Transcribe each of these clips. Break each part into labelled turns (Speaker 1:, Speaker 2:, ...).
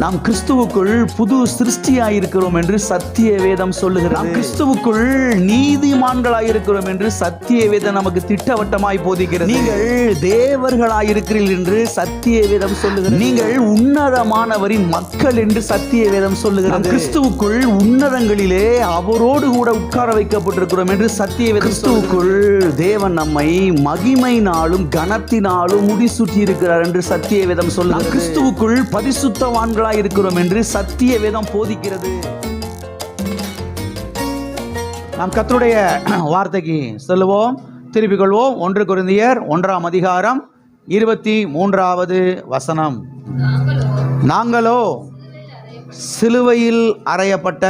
Speaker 1: நாம் கிறிஸ்துவுக்குள் புது சிருஷ்டியாயிருக்கிறோம் என்று சத்திய வேதம் சொல்லுகிறது. நாம் கிறிஸ்துவுக்குள் நீதிமான்களாயிருக்கிறோம் என்று சத்திய வேதம் நமக்கு திட்டவட்டமாய் போதிக்கிறது. நீங்கள் தேவர்களாயிருக்கிறீர்கள் என்று சத்திய வேதம் சொல்லுகிறது. நீங்கள் உன்னதமானவரின் மக்கள் என்று சத்திய வேதம் சொல்லுகிறது. கிறிஸ்துவுக்குள் உன்னதங்களிலே அவரோடு கூட உட்கார வைக்கப்பட்டிருக்கிறோம் என்று சத்திய வேதம். கிறிஸ்துவுக்குள் தேவன் நம்மை மகிமையினாலும் கனத்தினாலும் முடிசூட்டி இருக்கிறார் என்று சத்திய வேதம் சொல்லுகிறது. கிறிஸ்துவுக்குள் பரிசுத்தவான்களாய் இருக்கிறோம் என்று சத்திய வேதம் போதிக்கிறது. நாம் கர்த்தருடைய வார்த்தைக்கு செல்லுவோம், திருப்பிக் கொள்வோம். 1 கொரிந்தியர் 1ஆம் அதிகாரம் 23வது வசனம். நாங்களோ சிலுவையில் அறையப்பட்ட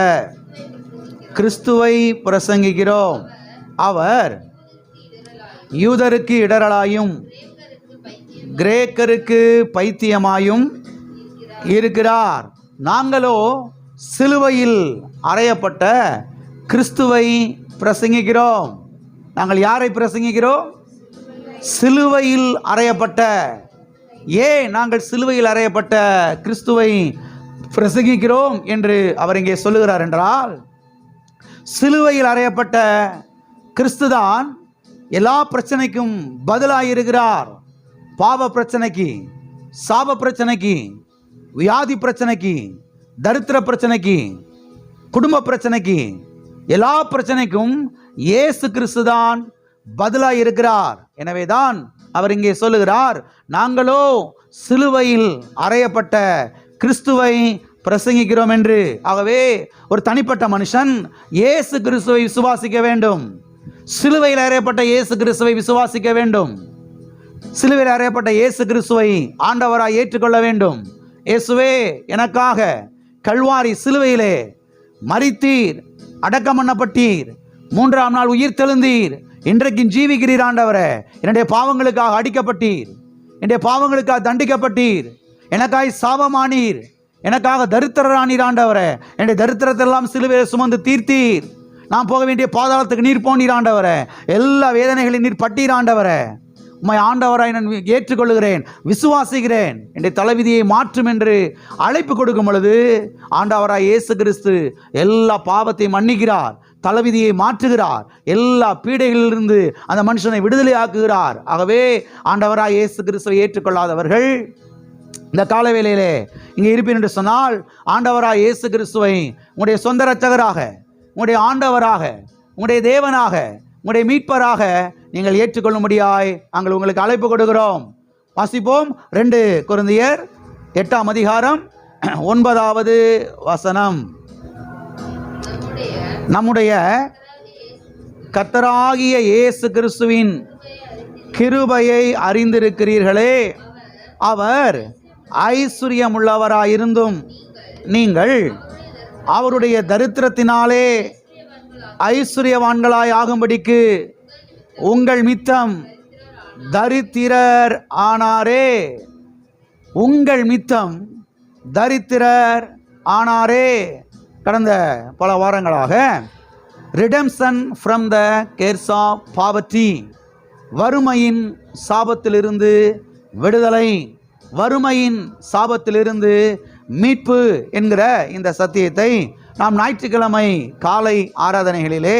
Speaker 1: கிறிஸ்துவை பிரசங்கிக்கிறோம். அவர் யூதருக்கு இடரலாயும் கிரேக்கருக்கு பைத்தியமாயும் இருக்கிறார். நாங்களோ சிலுவையில் அறையப்பட்ட கிறிஸ்துவை பிரசங்கிக்கிறோம். நாங்கள் யாரை பிரசங்கிக்கிறோம்? சிலுவையில் அறையப்பட்ட. ஏன் நாங்கள் சிலுவையில் அறையப்பட்ட கிறிஸ்துவை பிரசங்கிக்கிறோம் என்று அவர் இங்கே சொல்லுகிறார் என்றால், சிலுவையில் அறையப்பட்ட கிறிஸ்துதான் எல்லா பிரச்சனைக்கும் பதிலாயிருக்கிறார். பாவ பிரச்சனைக்கு, சாப பிரச்சனைக்கு, வியாதி பிரச்சனைக்கு, தரித்திர பிரச்சனைக்கு, குடும்ப பிரச்சனைக்கு, எல்லா பிரச்சனைக்கும் இயேசு கிறிஸ்து தான் பதிலாக இருக்கிறார். எனவே தான் அவர் இங்கே சொல்லுகிறார், நாங்களோ சிலுவையில் அறையப்பட்ட கிறிஸ்துவை பிரசங்கிக்கிறோம் என்று. ஆகவே ஒரு தனிப்பட்ட மனுஷன் இயேசு கிறிஸ்துவை விசுவாசிக்க வேண்டும். சிலுவையில் அறையப்பட்ட இயேசு கிறிஸ்துவை விசுவாசிக்க வேண்டும். சிலுவையில் அறையப்பட்ட இயேசு கிறிஸ்துவை ஆண்டவராய் ஏற்றுக்கொள்ள வேண்டும். இயேசுவே, எனக்காக கல்வாரி சிலுவையிலே மரித்தீர், அடக்கம் பண்ணப்பட்டீர், 3ஆம் நாள் உயிர் தெழுந்தீர், இன்றைக்கு ஜீவிக்கிறீர். ஆண்டவரே, என்னுடைய பாவங்களுக்காக அடிக்கப்பட்டீர், என்னுடைய பாவங்களுக்காக தண்டிக்கப்பட்டீர், எனக்காய் சாபமானீர், எனக்காக தரித்திரரானீர். ஆண்டவரே, என்னுடைய தரித்திரத்தெல்லாம் சிலுவையில் சுமந்து தீர்த்தீர். நான் போக வேண்டிய பாதாளத்துக்கு நீர் போனீர். ஆண்டவரே, எல்லா வேதனைகளையும் நீர் பட்டீர். ஆண்டவரே, உம்மை ஆண்டவராய் நான் ஏற்றுக்கொள்கிறேன், விசுவாசிக்கிறேன், என்னுடைய தலைவிதியை மாற்றும் என்று அழைப்பு கொடுக்கும் பொழுது ஆண்டவராய் இயேசு கிறிஸ்து எல்லா பாவத்தையும் மன்னிக்கிறார், தலைவிதியை மாற்றுகிறார், எல்லா பீடைகளிலிருந்து அந்த மனுஷனை விடுதலை ஆக்குகிறார். ஆகவே ஆண்டவராய் இயேசு கிறிஸ்துவை ஏற்றுக்கொள்ளாதவர்கள் இந்த காலவேளையிலே இங்கே இருப்பேன் என்று சொன்னால், ஆண்டவராய் இயேசு கிறிஸ்துவை உங்களுடைய சொந்த இரட்சகராக, உங்களுடைய ஆண்டவராக, உங்களுடைய தேவனாக, உங்களுடைய மீட்பராக நீங்கள் ஏற்றுக்கொள்ளும்படியாய் நாங்கள் உங்களுக்கு அழைப்பு கொடுக்கிறோம். வாசிப்போம். 2 கொரிந்தியர் 8ஆம் அதிகாரம் 9வது வசனம். நம்முடைய கர்த்தராகிய இயேசு கிறிஸ்துவின் கிருபையை அறிந்திருக்கிறீர்களே, அவர் ஐஸ்வர்யமுள்ளவராயிருந்தும் நீங்கள் அவருடைய தரித்திரத்தினாலே ஐஸ்வர்யவான்களாய் ஆகும்படிக்கு உங்கள் மித்தம் தரித்திரர் ஆனாரே. உங்கள் மித்தம் தரித்திரர் ஆனாரே. கடந்த பல வாரங்களாக redemption from the curse of poverty, வறுமையின் சாபத்திலிருந்து விடுதலை, வறுமையின் சாபத்திலிருந்து மீட்பு என்கிற இந்த சத்தியத்தை நாம் ஞாயிற்றுக்கிழமை காலை ஆராதனைகளிலே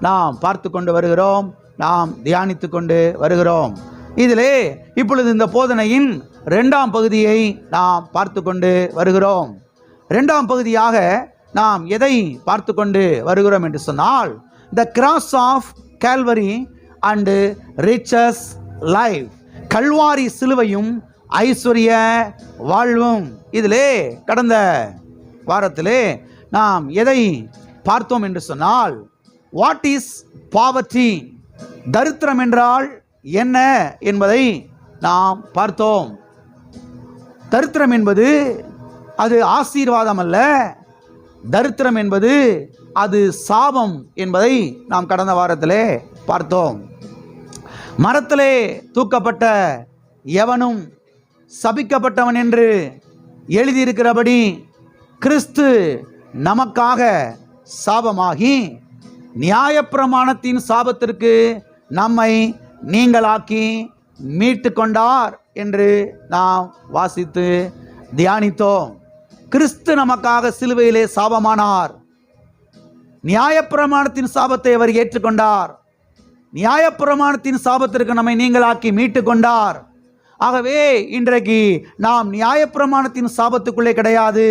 Speaker 1: நாம் பார்த்து கொண்டு வருகிறோம், நாம் தியானித்து கொண்டு வருகிறோம். இதிலே இப்பொழுது இந்த போதனையின் 2ஆம் பகுதியை நாம் பார்த்து கொண்டு வருகிறோம். 2ஆம் பகுதியாக நாம் எதை பார்த்து கொண்டு வருகிறோம் என்று சொன்னால், the cross of Calvary and riches life, Calvary சிலுவையும் ஐஸ்வர்ய வாழ்வும். இதிலே கடந்த வாரத்திலே நாம் எதை பார்த்தோம் என்று சொன்னால், வாட் இஸ் பாவர்ட்டி, தரித்திரம் என்றால் என்ன என்பதை நாம் பார்த்தோம். தரித்திரம் என்பது அது ஆசீர்வாதம் அல்ல, தரித்திரம் என்பது அது சாபம் என்பதை நாம் கடந்த வாரத்திலே பார்த்தோம். மரத்திலே தூக்கப்பட்ட எவனும் சபிக்கப்பட்டவன் என்று எழுதியிருக்கிறபடி கிறிஸ்து நமக்காக சாபமாகி நியாயப்பிரமாணத்தின் சாபத்திற்கு நம்மை நீங்களாக்கி மீட்டு கொண்டார் என்று நாம் வாசித்து தியானித்தோம். கிறிஸ்து நமக்காக சிலுவையிலே சாபமானார். நியாயப்பிரமாணத்தின் சாபத்தை அவர் ஏற்றுக்கொண்டார். நியாயப்பிரமாணத்தின் சாபத்திற்கு நம்மை நீங்களாக்கி மீட்டு கொண்டார். ஆகவே இன்றைக்கு நாம் நியாயப்பிரமாணத்தின் சாபத்துக்குள்ளே கிடையாது.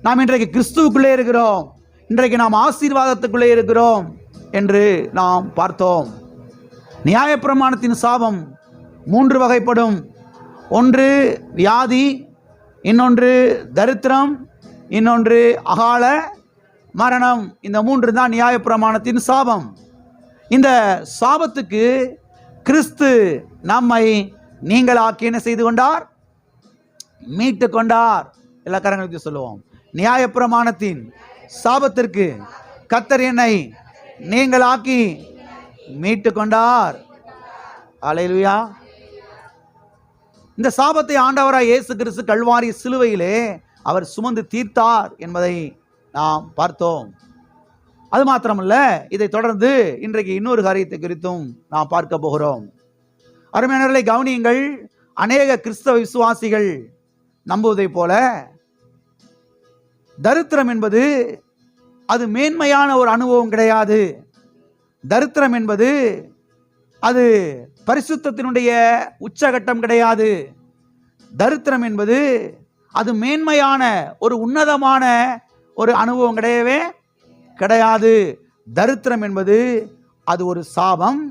Speaker 1: நாம் இன்றைக்கு கிறிஸ்துவுக்குள்ளே இருக்கிறோம். இன்றைக்கு நாம் ஆசீர்வாதத்துக்குள்ளே இருக்கிறோம் என்று நாம் பார்த்தோம். நியாயப்பிரமாணத்தின் சாபம் 3 வகைப்படும். ஒன்று வியாதி, இன்னொன்று தரித்திரம், இன்னொன்று அகால மரணம். இந்த 3 தான் நியாயப்பிரமாணத்தின் சாபம். இந்த சாபத்துக்கு கிறிஸ்து நம்மை நீங்களாக்கி என்ன செய்து கொண்டார்? மீட்டு கொண்டார். எல்லா கரங்களுக்கு சொல்லுவோம். நியாயப்பிரமாணத்தின் சாபத்திற்கு கர்த்தர் என்னை நீங்களாக்கி மீட்டு கொண்டார். அல்லேலூயா. இந்த சாபத்தை ஆண்டவராய் இயேசு கிறிஸ்து கல்வாரி சிலுவையிலே அவர் சுமந்து தீர்த்தார் என்பதை நாம் பார்த்தோம். அது மாத்திரமல்ல, இதை தொடர்ந்து இன்றைக்கு இன்னொரு காரியத்தை குறித்தும் நாம் பார்க்க போகிறோம். அருமையானவர்களை கவனியுங்கள். அநேக கிறிஸ்தவ விசுவாசிகள் நம்புவதைப் போல தரித்திரம் என்பது அது மேன்மையான ஒரு அனுபவம் கிடையாது. தரித்திரம் என்பது அது பரிசுத்தத்தினுடைய உச்சகட்டம் கிடையாது. தரித்திரம் என்பது அது மேன்மையான ஒரு உன்னதமான ஒரு அனுபவம் கிடையவே கிடையாது. தரித்திரம் என்பது அது ஒரு சாபம்.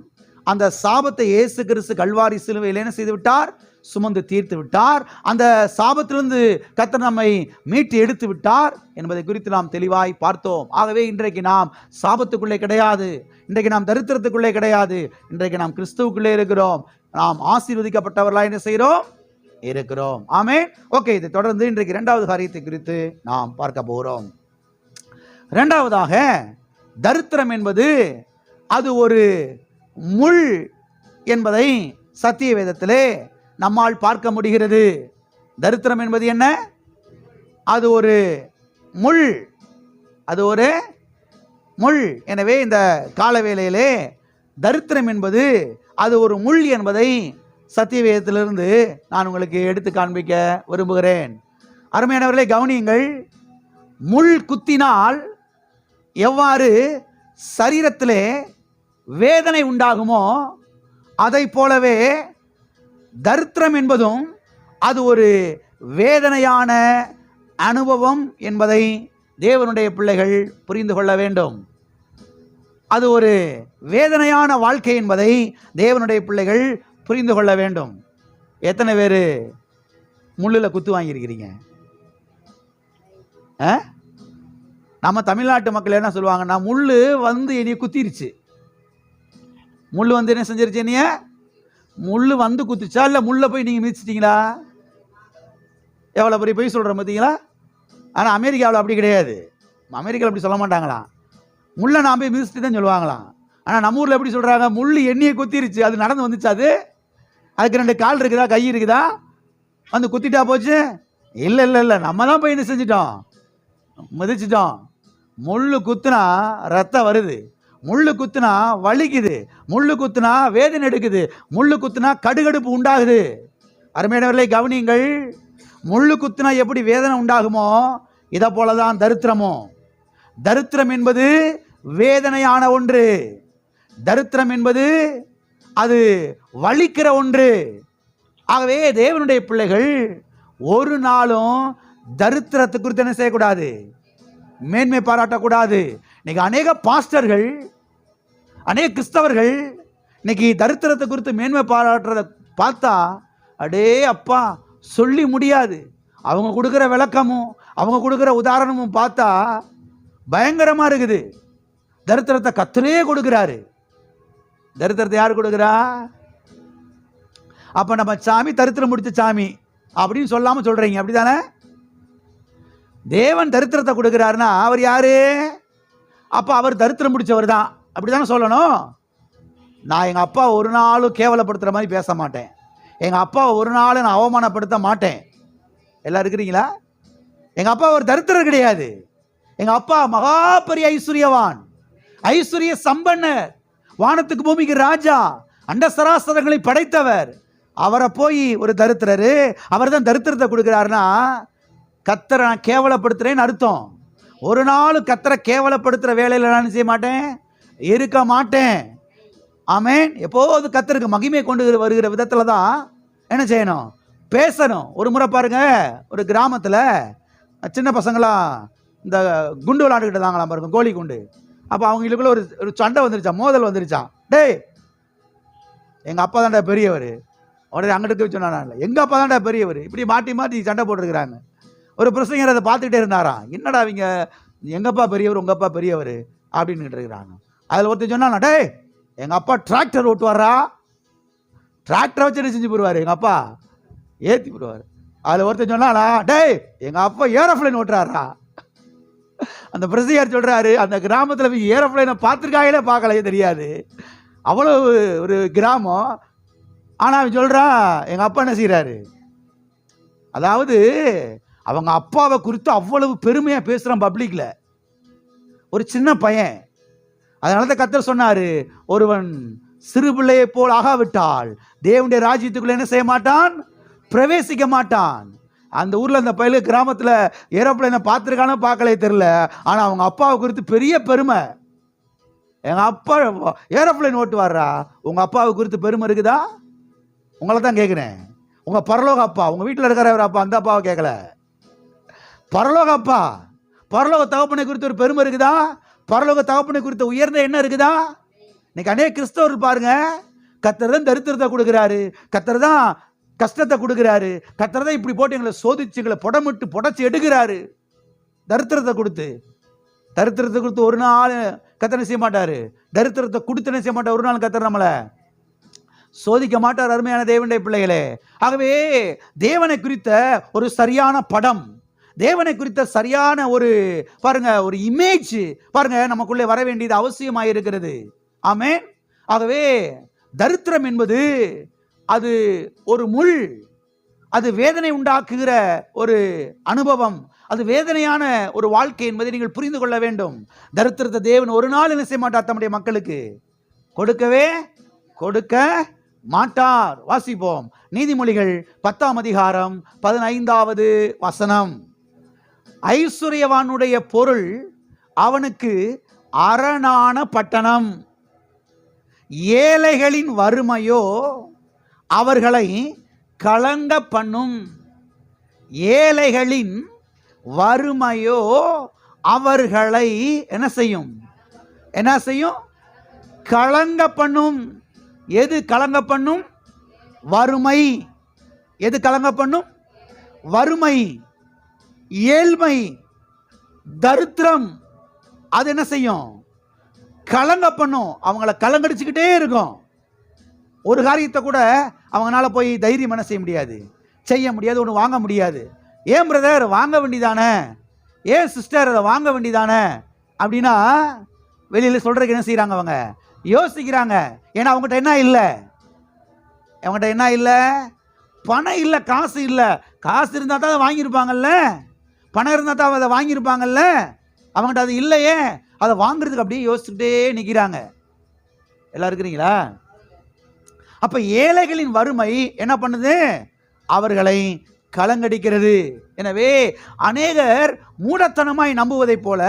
Speaker 1: அந்த சாபத்தை இயேசு கிறிஸ்து கல்வாரி சிலுவையில் என்ன செய்து விட்டார்? சுமந்து தீர்த்து விட்டார். அந்த சாபத்திலிருந்து கர்த்தர் நம்மை மீட்டு எடுத்து விட்டார் என்பதை குறித்து நாம் தெளிவாய் பார்த்தோம். ஆகவே இன்றைக்கு நாம் சாபத்துக்குள்ளே கிடையாது. இன்றைக்கு நாம் தரித்திரத்துக்குள்ளே கிடையாது. இன்றைக்கு நாம் கிறிஸ்துவுக்குள்ளே இருக்கிறோம். நாம் ஆசீர்வதிக்கப்பட்டவர்களாக என்ன செய்கிறோம்? இருக்கிறோம். ஆமென். ஓகே, இதை தொடர்ந்து இன்றைக்கு 2வது காரியத்தை குறித்து நாம் பார்க்க போகிறோம். 2வதாக, தரித்திரம் என்பது அது ஒரு முள் என்பதை சத்திய வேதத்திலே நம்மால் பார்க்க முடிகிறது. தரித்திரம் என்பது என்ன? அது ஒரு முள். அது ஒரு முள். எனவே இந்த காலவேளையிலே தரித்திரம் என்பது அது ஒரு முள் என்பதை சத்திய வேதத்திலிருந்து நான் உங்களுக்கு எடுத்து காண்பிக்க விரும்புகிறேன். அருமையானவர்களை கவனியுங்கள். முள் குத்தினால் எவ்வாறு சரீரத்திலே வேதனை உண்டாகுமோ அதை போலவே தரித்திரம் என்பதும் அது ஒரு வேதனையான அனுபவம் என்பதை தேவனுடைய பிள்ளைகள் புரிந்து கொள்ள வேண்டும். அது ஒரு வேதனையான வாழ்க்கை என்பதை தேவனுடைய பிள்ளைகள் புரிந்து கொள்ள வேண்டும். எத்தனை பேர் முள்ளில் குத்து வாங்கியிருக்கிறீங்க? நம்ம தமிழ்நாட்டு மக்கள் என்ன சொல்லுவாங்கன்னா, முள் வந்து என்னைய குத்திருச்சு. முள் வந்து என்ன செஞ்சிருச்சு? என்னைய முள் வந்து குத்துச்சா இல்லை முள்ளை போய் நீங்கள் மிதிச்சிட்டிங்களா? எவ்வளோ பெரிய போய் சொல்கிறோம் பார்த்தீங்களா? ஆனால் அமெரிக்காவில் அப்படி கிடையாது. அமெரிக்காவில் அப்படி சொல்ல மாட்டாங்களாம். முள்ளை நான் போய் மிதிச்சிட்டு தான் சொல்லுவாங்களாம். ஆனால் நம்ம ஊரில் எப்படி சொல்கிறாங்க? முள் எண்ணியை குத்திருச்சு, அது நடந்து வந்துச்சு. அதுக்கு 2 கால் இருக்குதா, கை இருக்குதா, வந்து குத்திட்டா போச்சு? இல்லை இல்லை இல்லை, நம்ம தான் போய் என்ன செஞ்சிட்டோம்? மிதிச்சிட்டோம். முள் குத்துனா ரத்தம் வருது, முள் குத்துனா வலிக்குது, முள் குத்துனா வேதனை எடுக்குது, முள் குத்துனா கடுகடுப்பு உண்டாகுது. அருமையானவர்களை கவனியுங்கள். முள் குத்துனா எப்படி வேதனை உண்டாகுமோ இதை போலதான் தரித்திரமோ. தரித்திரம் என்பது வேதனையான ஒன்று. தரித்திரம் என்பது அது வலிக்கிற ஒன்று. ஆகவே தேவனுடைய பிள்ளைகள் ஒரு நாளும் தரித்திரத்தை குறித்து என்ன செய்யக்கூடாது? மேன்மை பாராட்டக்கூடாது. இன்னைக்கு அநேக பாஸ்டர்கள், அநேக கிறிஸ்தவர்கள் இன்னைக்கு தரித்திரத்தை குறித்து மேன்மை பாராட்டுறதை பார்த்தா அடே அப்பா சொல்லி முடியாது. அவங்க கொடுக்குற விளக்கமும் அவங்க கொடுக்குற உதாரணமும் பார்த்தா பயங்கரமாக இருக்குது. தரித்திரத்தை கர்த்தரே கொடுக்குறாரு. தரித்திரத்தை யார் கொடுக்குறா? அப்போ நம்ம சாமி தரித்திரம் முடிச்ச சாமி அப்படின்னு சொல்லாமல் சொல்கிறீங்க, அப்படி தானே? தேவன் தரித்திரத்தை கொடுக்குறாருன்னா அவர் யாரு? அப்போ அவர் தரித்திரம் முடிச்சவர் தான், அப்படி தானே சொல்லணும். நான் எங்கள் அப்பா ஒரு நாளும் கேவலப்படுத்துகிற மாதிரி பேச மாட்டேன். எங்கள் அப்பாவை ஒரு நாளும் நான் அவமானப்படுத்த மாட்டேன். எல்லாம் இருக்கிறீங்களா? எங்கள் அப்பா ஒரு தரித்திரர் கிடையாது. எங்கள் அப்பா மகா பெரிய ஐஸ்வர்யவான், ஐஸ்வர்ய சம்பன்னர், வானத்துக்கு பூமிக்கு ராஜா, அண்ட சராசரங்களை படைத்தவர். அவரை போய் ஒரு தரித்திரரு அவர் தான் தரித்திரத்தை கொடுக்குறாருன்னா கர்த்தரை நான் கேவலப்படுத்துறேன்னு அர்த்தம். ஒரு நாள் கர்த்தரை கேவலப்படுத்துகிற வேலையில் நான் செய்ய மாட்டேன், இருக்க மாட்டேன். ஆமென். எப்போது கர்த்தருக்கு மகிமை கொண்டு வருகிற விதத்தில் தான் என்ன செய்யணும், பேசணும். ஒரு முறை பாருங்க, ஒரு கிராமத்தில் சின்ன பசங்களாம் இந்த குண்டு விளாண்டுக்கிட்டு இருந்தாங்களாம் பாருங்க, கோழி குண்டு. அப்போ அவங்களுக்குள்ள ஒரு சண்டை வந்துருச்சான், மோதல் வந்துருச்சான். டேய், எங்கள் அப்பா தான்டா பெரியவர். உடனே அங்கிட்டு சொன்னான், எங்கள் அப்பா தான்டா பெரியவர். இப்படி மாட்டி மாட்டி சண்டை போட்டுருக்குறாங்க. ஒரு பிரசங்கர் அதை பார்த்துக்கிட்டே இருந்தாராம். என்னடா அவங்க எங்கப்பா பெரியவர் உங்கள் அப்பா பெரியவர் அப்படின்னு இருக்கிறாங்க. அதில் ஒருத்தர் சொன்னா, டேய் எங்கள் அப்பா டிராக்டர் ஓட்டுவாரா, டிராக்டரை வச்சு என்ன செஞ்சு போடுவார், எங்கள் அப்பா ஏற்றி போடுவார். அதில் ஒருத்தர் சொன்னானா, டேய் எங்கள் அப்பா ஏரோப்ளைன் ஓட்டுறாரா. அந்த பிரசியார் சொல்கிறாரு, அந்த கிராமத்தில் போய் ஏரோப்ளைனை பார்த்துருக்காங்களே, பார்க்கலையே தெரியாது, அவ்வளவு ஒரு கிராமம். ஆனால் அவன் சொல்கிறான், எங்கள் அப்பா என்ன செய்கிறாரு, அதாவது அவங்க அப்பாவை குறித்து அவ்வளவு பெருமையாக பேசுகிறான் பப்ளிக்கில். ஒரு சின்ன பையன். அதனால தான் கர்த்தர் சொன்னார், ஒருவன் சிறு பிள்ளையை போல் ஆகாவிட்டால் தேவனுடைய ராஜ்யத்துக்குள்ள என்ன செய்ய மாட்டான், பிரவேசிக்க மாட்டான். அந்த ஊரில் அந்த பையன் கிராமத்தில் ஏரோப்ளைனை பார்த்துருக்கானோ பார்க்கலே தெரில, ஆனால் அவங்க அப்பாவை குறித்து பெரிய பெருமை. எங்கள் அப்பா ஏரோப்ளைன் ஓட்டுவாரா. உங்கள் அப்பாவை குறித்து பெருமை இருக்குதா? உங்களை தான் கேட்குறேன். உங்கள் பரலோக அப்பா, உங்கள் வீட்டில் இருக்கிற அப்பா, அந்த அப்பாவை கேட்கல, பரலோக அப்பா, பரலோக தகப்பனை குறித்து ஒரு பெருமை இருக்குதா? பரலோக தகப்பனை குறித்த உயர்ந்த என்ன இருக்குதா? இன்னைக்கு அநேக கிறிஸ்தவர்கள் பாருங்க, கர்த்தர் தான் தரித்திரத்தை கொடுக்குறாரு, கர்த்தர் தான் கஷ்டத்தை கொடுக்குறாரு, கர்த்தர் தான் இப்படி போட்டு எங்களை சோதிச்சு எங்களை புடமிட்டு புடச்சி எடுக்கிறாரு. தரித்திரத்தை கொடுத்து ஒரு நாள் கர்த்தர் செய்ய மாட்டாரு. தரித்திரத்தை கொடுத்து என்ன செய்ய மாட்டார், ஒரு நாள் கர்த்தர் நம்மளை சோதிக்க மாட்டார். அருமையான தேவனுடைய பிள்ளைகளே, ஆகவே தேவனை குறித்த ஒரு சரியான படம், தேவனை குறித்த சரியான ஒரு பாருங்க ஒரு இமேஜ் பாருங்க நமக்குள்ளே வர வேண்டியது அவசியமாக இருக்கிறது. ஆமென். ஆகவே தரித்திரம் என்பது அது ஒரு முள், அது வேதனை உண்டாக்குகிற ஒரு அனுபவம், அது வேதனையான ஒரு வாழ்க்கை என்பதை நீங்கள் புரிந்து கொள்ள வேண்டும். தரித்திரத்தை தேவன் ஒரு நாள் என்ன செய்ய மாட்டார், தம்முடைய மக்களுக்கு கொடுக்க மாட்டார். வாசிப்போம், நீதிமொழிகள் 10ஆம் அதிகாரம் 15வது வசனம். ஐஸ்வர்யவானுடைய பொருள் அவனுக்கு அரணான பட்டணம், ஏழைகளின் வறுமையோ அவர்களை கலங்க பண்ணும். ஏழைகளின் வறுமையோ அவர்களை என்ன செய்யும், கலங்க பண்ணும். எது கலங்க பண்ணும்? வறுமை. எது கலங்க பண்ணும்? வறுமை, ஏழ்மை, தரித்திரம். அது என்ன செய்யும்? கலங்க பண்ணும். அவங்கள கலங்கடிச்சுக்கிட்டே இருக்கும். ஒரு காரியத்தை கூட அவங்களால போய் தைரியம் என்ன செய்ய முடியாது, ஒன்று வாங்க முடியாது. ஏன் பிரதர் வாங்க வேண்டிதானே, ஏன் சிஸ்டர் அதை வாங்க வேண்டிதானே அப்படின்னா வெளியில் சொல்றதுக்கு என்ன செய்கிறாங்க, அவங்க யோசிக்கிறாங்க. ஏன்னா அவங்ககிட்ட என்ன இல்லை, பணம் இல்லை, காசு இல்லை. காசு இருந்தால் தான் அதை வாங்கியிருப்பாங்கல்ல, பணம் இருந்தால் தான் அதை வாங்கியிருப்பாங்கல்ல. அவங்ககிட்ட அது இல்லையே, அதை வாங்குறதுக்கு அப்படியே யோசிச்சுக்கிட்டே நிற்கிறாங்க. எல்லாம் இருக்கிறீங்களா? அப்போ ஏழைகளின் வறுமை என்ன பண்ணுது, அவர்களை கலங்கடிக்கிறது. எனவே அநேகர் மூடத்தனமாய் நம்புவதை போல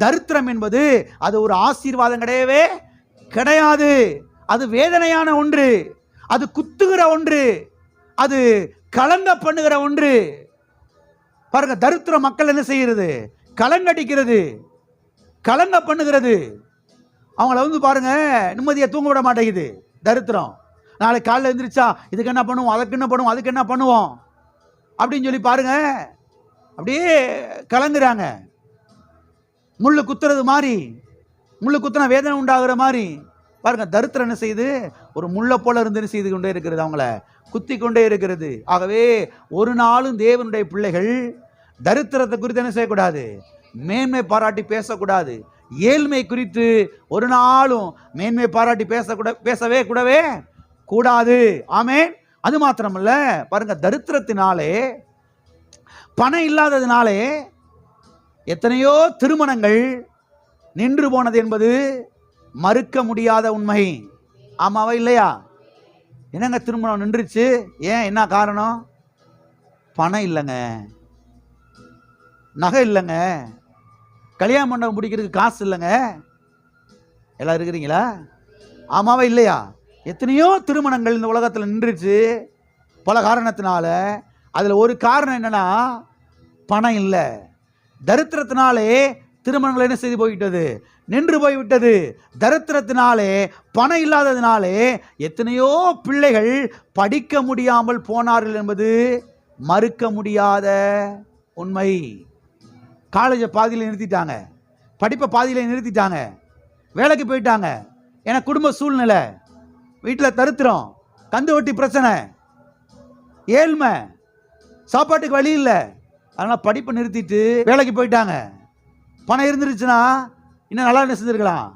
Speaker 1: தரித்திரம் என்பது அது ஒரு ஆசீர்வாதம் கிடையவே கிடையாது. அது வேதனையான ஒன்று, அது குத்துகிற ஒன்று, அது கலங்க பண்ணுகிற ஒன்று. பாருங்க, தரித்திர மக்கள் என்ன செய்கிறது, கலங்கடிக்கிறது, கலங்க பண்ணுகிறது. அவங்கள பாருங்க நிம்மதியை தூங்க விட மாட்டேங்குது தரித்திரம். நாளைக்கு காலையில் எழுந்திரிச்சா இதுக்கு என்ன பண்ணுவோம், அதுக்கு என்ன பண்ணுவோம் அப்படின்னு சொல்லி பாருங்க அப்படியே கலங்குறாங்க. முள்ளு குத்துறது மாதிரி, முள்ளு குத்துனா வேதனை உண்டாகிற மாதிரி பாருங்க. தரித்திரம் என்ன செய்யுது, ஒரு முள்ளை போல இருந்து செய்து கொண்டே இருக்கிறது, அவங்கள குத்தி கொண்டே இருக்கிறது. ஆகவே ஒரு நாளும் தேவனுடைய பிள்ளைகள் தரித்திரத்தை குறித்து என்ன செய்யக்கூடாது, மேன்மை பாராட்டி பேசக்கூடாது. ஏழ்மை குறித்து ஒரு நாளும் மேன்மை பாராட்டி பேசவே கூடாது. ஆமென். அது மாத்திரமல்ல, பாருங்க, தரித்திரத்தினாலே, பணம் இல்லாததினாலே எத்தனையோ திருமணங்கள் நின்று போனது என்பது மறுக்க முடியாத உண்மை. ஆமாவா இல்லையா? என்னங்க திருமணம் நின்றுச்சு, ஏன், என்ன காரணம்? பணம் இல்லைங்க.
Speaker 2: நகை இல்லைங்க, கல்யாண மண்டபம் பிடிக்கிறதுக்கு காசு இல்லைங்க. எல்லாம் இருக்கிறீங்களா? ஆமாவா இல்லையா? எத்தனையோ திருமணங்கள் இந்த உலகத்தில் நின்றுச்சு பல காரணத்தினால. அதில் ஒரு காரணம் என்னன்னா பணம் இல்லை. தரித்திரத்தினாலே திருமணங்கள் என்ன செய்து போய்விட்டது? நின்று போய்விட்டது. தரித்திரத்தினாலே, பணம் இல்லாததினாலே எத்தனையோ பிள்ளைகள் படிக்க முடியாமல் போனார்கள் என்பது மறுக்க முடியாத உண்மை. காலேஜை பாதியில் நிறுத்திட்டாங்க, படிப்பை பாதியில் நிறுத்திட்டாங்க, வேலைக்கு போயிட்டாங்க. ஏன்னா குடும்ப சூழ்நிலை, வீட்டில் தரித்திரம், கந்து வட்டி பிரச்சனை, ஏழ்மை, சாப்பாட்டுக்கு வழி இல்லை. அதனால் படிப்பை நிறுத்திட்டு வேலைக்கு போயிட்டாங்க. பணம் இருந்துருச்சுன்னா இன்னும் நல்லா என்ன செஞ்சிருக்கலாம்?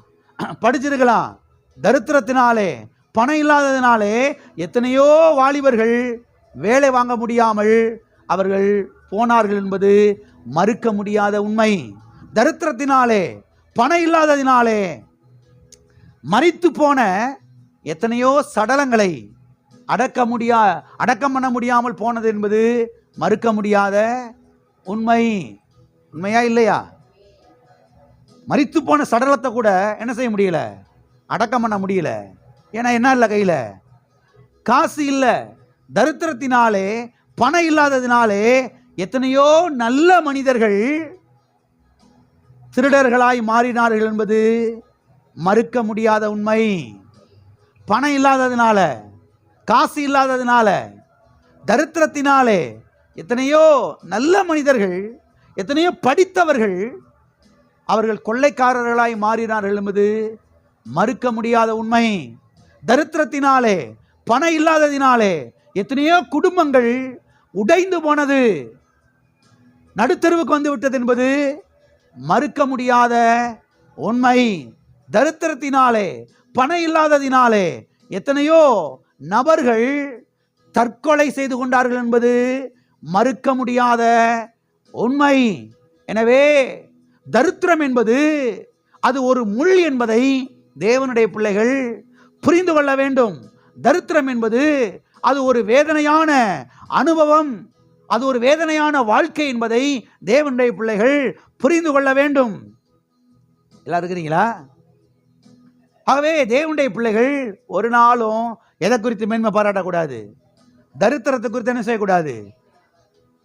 Speaker 2: படிச்சிருக்கலாம். தரித்திரத்தினாலே, பணம் இல்லாததினாலே எத்தனையோ வாலிபர்கள் வேலை வாங்க முடியாமல் அவர்கள் போனார்கள் என்பது மறுக்க முடியாத உண்மை. தரித்திரத்தினாலே, பணம் இல்லாததினாலே மரித்து போன எத்தனையோ சடலங்களை அடக்கம் பண்ண முடியாமல் போனது என்பது மறுக்க முடியாத உண்மை. உண்மையா இல்லையா? மரித்து போன சடலத்தை கூட என்ன செய்ய முடியல? அடக்கம் பண்ண முடியல. ஏன்னா என்ன இல்லை? கையில் காசு இல்லை. தரித்திரத்தினாலே, பணம் இல்லாததினாலே எத்தனையோ நல்ல மனிதர்கள் திருடர்களாய் மாறினார்கள் என்பது மறுக்க முடியாத உண்மை. பணம் இல்லாததினால, காசு இல்லாததினால, தரித்திரத்தினாலே எத்தனையோ நல்ல மனிதர்கள், எத்தனையோ படித்தவர்கள் அவர்கள் கொள்ளைக்காரர்களாய் மாறினார்கள் என்பது மறுக்க முடியாத உண்மை. தரித்திரத்தினாலே, பணம் இல்லாததினாலே எத்தனையோ குடும்பங்கள் உடைந்து போனது, நடுத்தருவுக்கு வந்து விட்டது என்பது மறுக்க முடியாத உண்மை. தரித்திரத்தினாலே, பணம் இல்லாததினாலே எத்தனையோ நபர்கள் தற்கொலை செய்து கொண்டார்கள் என்பது மறுக்க முடியாத உண்மை. எனவே தரித்திரம் என்பது அது ஒரு முள் என்பதை தேவனுடைய பிள்ளைகள் புரிந்து கொள்ள வேண்டும். தரித்திரம் என்பது அது ஒரு வேதனையான அனுபவம், அது ஒரு வேதனையான வாழ்க்கை என்பதை தேவனுடைய பிள்ளைகள் புரிந்து கொள்ள வேண்டும். எல்லாம் இருக்கிறீங்களா? ஆகவே தேவனுடைய பிள்ளைகள் ஒரு நாளும் எதை குறித்து மேன்மை பாராட்டக்கூடாது? தரித்திரத்தை குறித்து என்ன செய்யக்கூடாது?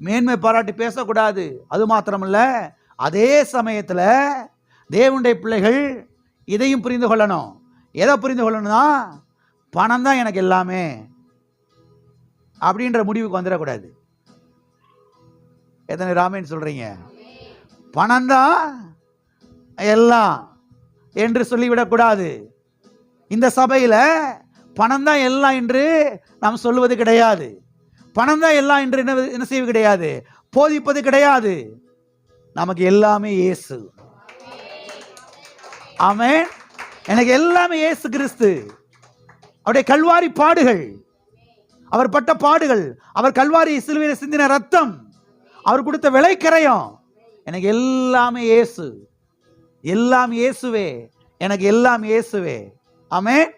Speaker 2: மேன்மை பாராட்டி பேசக்கூடாது. அது மாத்திரமல்ல, அதே சமயத்தில் தேவனுடைய பிள்ளைகள் இதையும் புரிந்து கொள்ளணும். எதை புரிந்து கொள்ளணும்னா, பணம் தான் எனக்கு எல்லாமே அப்படின்ற முடிவுக்கு வந்துடக்கூடாது. எத்தனை ராமேன்னு சொல்றீங்க? பணம் தான் எல்லாம் என்று சொல்லிவிடக்கூடாது. இந்த சபையில் பணம் தான் எல்லாம் என்று நாம் சொல்லுவது கிடையாது. பணம் தான் எல்லாம் என்று என்ன செய்வது கிடையாது, போதிப்பது கிடையாது. நமக்கு எல்லாமே இயேசு. ஆமென். எனக்கு எல்லாமே இயேசு கிறிஸ்து. அவருடைய கல்வாரி பாடுகள், அவர் பட்ட பாடுகள், அவர் கல்வாரி சிலுவையில் சிந்தின ரத்தம், அவர் கொடுத்த விலைக்கரையும், எனக்கு எல்லாமே இயேசு. எல்லாம் இயேசுவே, எனக்கு எல்லாம் இயேசுவே. ஆமென்.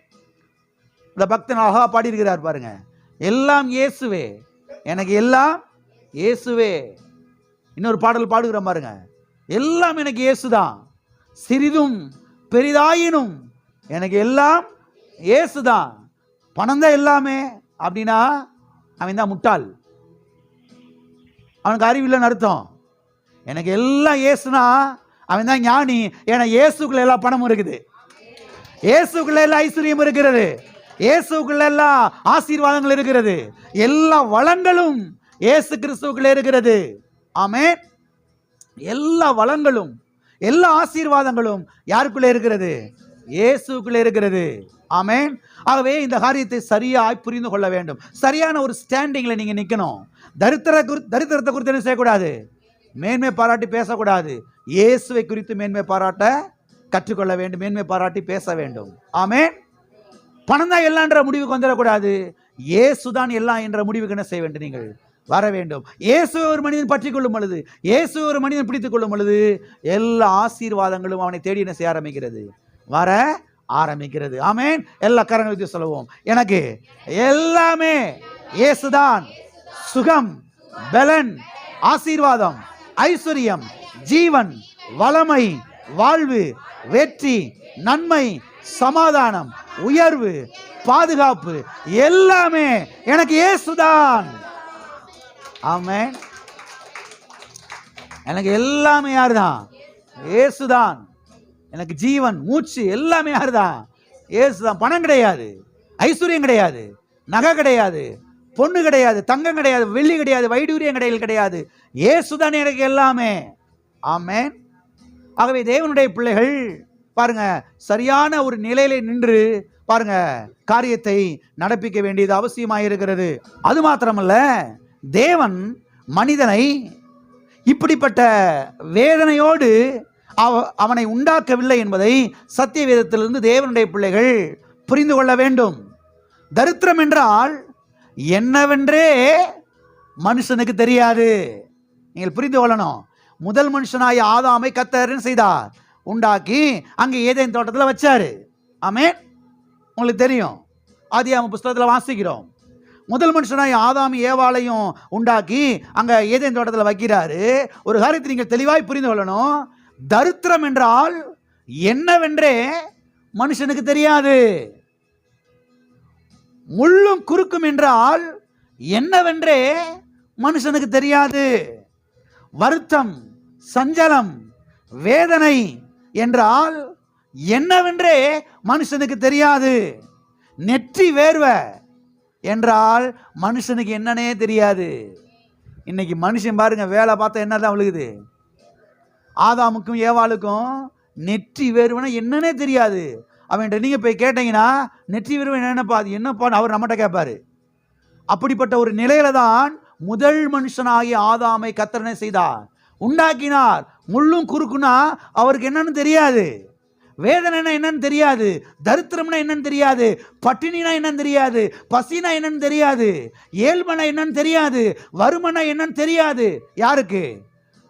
Speaker 2: இந்த பக்தன் அழகா பாடியிருக்கிறார் பாருங்க. எல்லாம் இயேசுவே, எனக்கு எல்லாம் இயேசுவே. இன்னொரு பாடல் பாடுகிற பாருங்க. எல்லாம் எனக்கு இயேசுதான், சிறிதும் பெரிதாயினும் எனக்கு எல்லாம் இயேசுதான். பணம் தான் எல்லாமே அப்படின்னா அவன் தான் முட்டாள், அவனுக்கு அறிவில்லைன்னு அர்த்தம். எனக்கு எல்லாம் இயேசுனா அவன் தான் ஞானி. ஏன்னா இயேசுக்குள்ள எல்லா பணமும் இருக்குது, இயேசுக்குள்ள எல்லா ஐஸ்வர்யம் இருக்கிறது, இயேசுக்குள்ள எல்லா ஆசீர்வாதங்கள் இருக்கிறது, எல்லா வளங்களும் இயேசு கிறிஸ்துவுக்குள்ள இருக்கிறது. ஆமென். எல்லா வளங்களும் எல்லா ஆசீர்வாதங்களும் யாருக்குள்ள இருக்கிறது? இயேசுக்குள்ள இருக்கிறது. ஆமென். ஆகவே இந்த காரியத்தை சரியாய் புரிந்து கொள்ள வேண்டும். சரியான ஒரு ஸ்டாண்டிங்ல நீங்க நிக்கணும். தரித்திரத்தை குறித்து என்ன செய்யக்கூடாது? மேன்மை பாராட்டி பேசக்கூடாது. இயேசுவை குறித்து மேன்மை பாராட்ட கற்றுக்கொள்ள வேண்டும், மேன்மை பாராட்டி பேச வேண்டும். ஆமென். பணம் தான் எல்லாம் என்ற முடிவுக்கு வந்துடக்கூடாது. இயேசுதான் எல்லாம் என்ற முடிவுக்கு என்ன செய்ய வேண்டும்? நீங்கள் வர வேண்டும். இயேசுவை ஒரு மனிதன் பற்றி கொள்ளும் பொழுது, இயேசுவை ஒரு மனிதன் பிடித்துக் கொள்ளும் பொழுது எல்லா ஆசீர்வாதங்களும் அவனை தேடி என்ன செய்ய ஆரம்பிக்கிறது? வர ஆரம்பிக்கிறது. ஆமென். எல்லா கரங்களை வைத்து சொல்லுவோம். எனக்கு எல்லாமே இயேசுதான். சுகம், பலன், ஆசீர்வாதம், ஐஸ்வர்யம், ஜீவன், வளமை, வாழ்வு, வெற்றி, நன்மை, சமாதானம், உயர்வு, பாதுகாப்பு எல்லாமே எனக்கு இயேசுதான். ஆமென். எனக்கு எல்லாமே யாருதான்? இயேசுதான். எனக்கு ஜீவன், மூச்சு எல்லாமே யாருதான்? இயேசுதான். பணம் கிடையாது, ஐஸ்வர்யம் கிடையாது, நகை கிடையாது, பொண்ணு கிடையாது, தங்கம் கிடையாது, வெள்ளி கிடையாது, வைடூரியம் கிடையாது. இயேசுதான் எனக்கு எல்லாமே. ஆமென். ஆகவே தேவனுடைய பிள்ளைகள் பாருங்க, சரியான ஒரு நிலையில நின்று பாருங்க காரியத்தை நடப்பிக்க வேண்டியது அவசியமாயிருக்கிறது. அது மாத்திரமல்ல, தேவன் மனிதனை இப்படிப்பட்ட வேதனையோடு அவனை உண்டாக்கவில்லை என்பதை சத்திய வேதத்திலிருந்து தேவனுடைய பிள்ளைகள் புரிந்து கொள்ள வேண்டும். தரித்திரம் என்றால் என்னவென்றே மனுஷனுக்கு தெரியாது. நீங்கள் புரிந்து கொள்ளணும். முதல் மனுஷனாய ஆதாமை கர்த்தர் செய்தார், உண்டாக்கி அங்கே ஏதேன் தோட்டத்தில் வச்சாரு. ஆமென். உங்களுக்கு தெரியும், ஆதியாகம புஸ்தகத்தில் வாசிக்கிறோம். முதல் மனுஷனாய் ஆதாம் ஏவாளையும் உண்டாக்கி அங்க ஏதேன் தோட்டத்தில் வைக்கிறாரு. ஒரு காரியத்தை நீங்கள் தெளிவாய் புரிந்து கொள்ளணும். தரித்திரம் என்றால் என்னவென்றே மனுஷனுக்கு தெரியாது. முள்ளும் குறுக்கும் என்றால் என்னவென்றே மனுஷனுக்கு தெரியாது. வருத்தம், சஞ்சலம், வேதனை என்றால் என்னவென்றே மனுஷனுக்கு தெரியாது. நெற்றி வேர்வை என்றால் மனுஷனுக்கு என்னன்னே தெரியாது. இன்னைக்கு மனுஷன் பாருங்க, வேலை பார்த்தா என்னதான் விழுகுது. ஆதாமுக்கும் ஏவாளுக்கும் நெற்றி வேர்வைனா என்னன்னே தெரியாது. அவன்கிட்ட நீங்க போய் கேட்டீங்கன்னா நெற்றி வேர்வை என்னப்பா, அது என்னப்பா அவர் நம்மகிட்ட கேட்பாரு. அப்படிப்பட்ட ஒரு நிலையில தான் முதல் மனுஷனாகிய ஆதாமை கர்த்தர் செய்தார், உண்டாக்கினார். முள்ளும் குறுக்குனா அவருக்கு என்னன்னு தெரியாது, வேதனைனா என்னன்னு தெரியாது, தரித்திரம்னா என்னன்னு தெரியாது, பட்டினினா என்னன்னு தெரியாது, பசினா என்னன்னு தெரியாது, ஏழ்மனா என்னன்னு தெரியாது, வறுமனா என்னன்னு தெரியாது. யாருக்கு?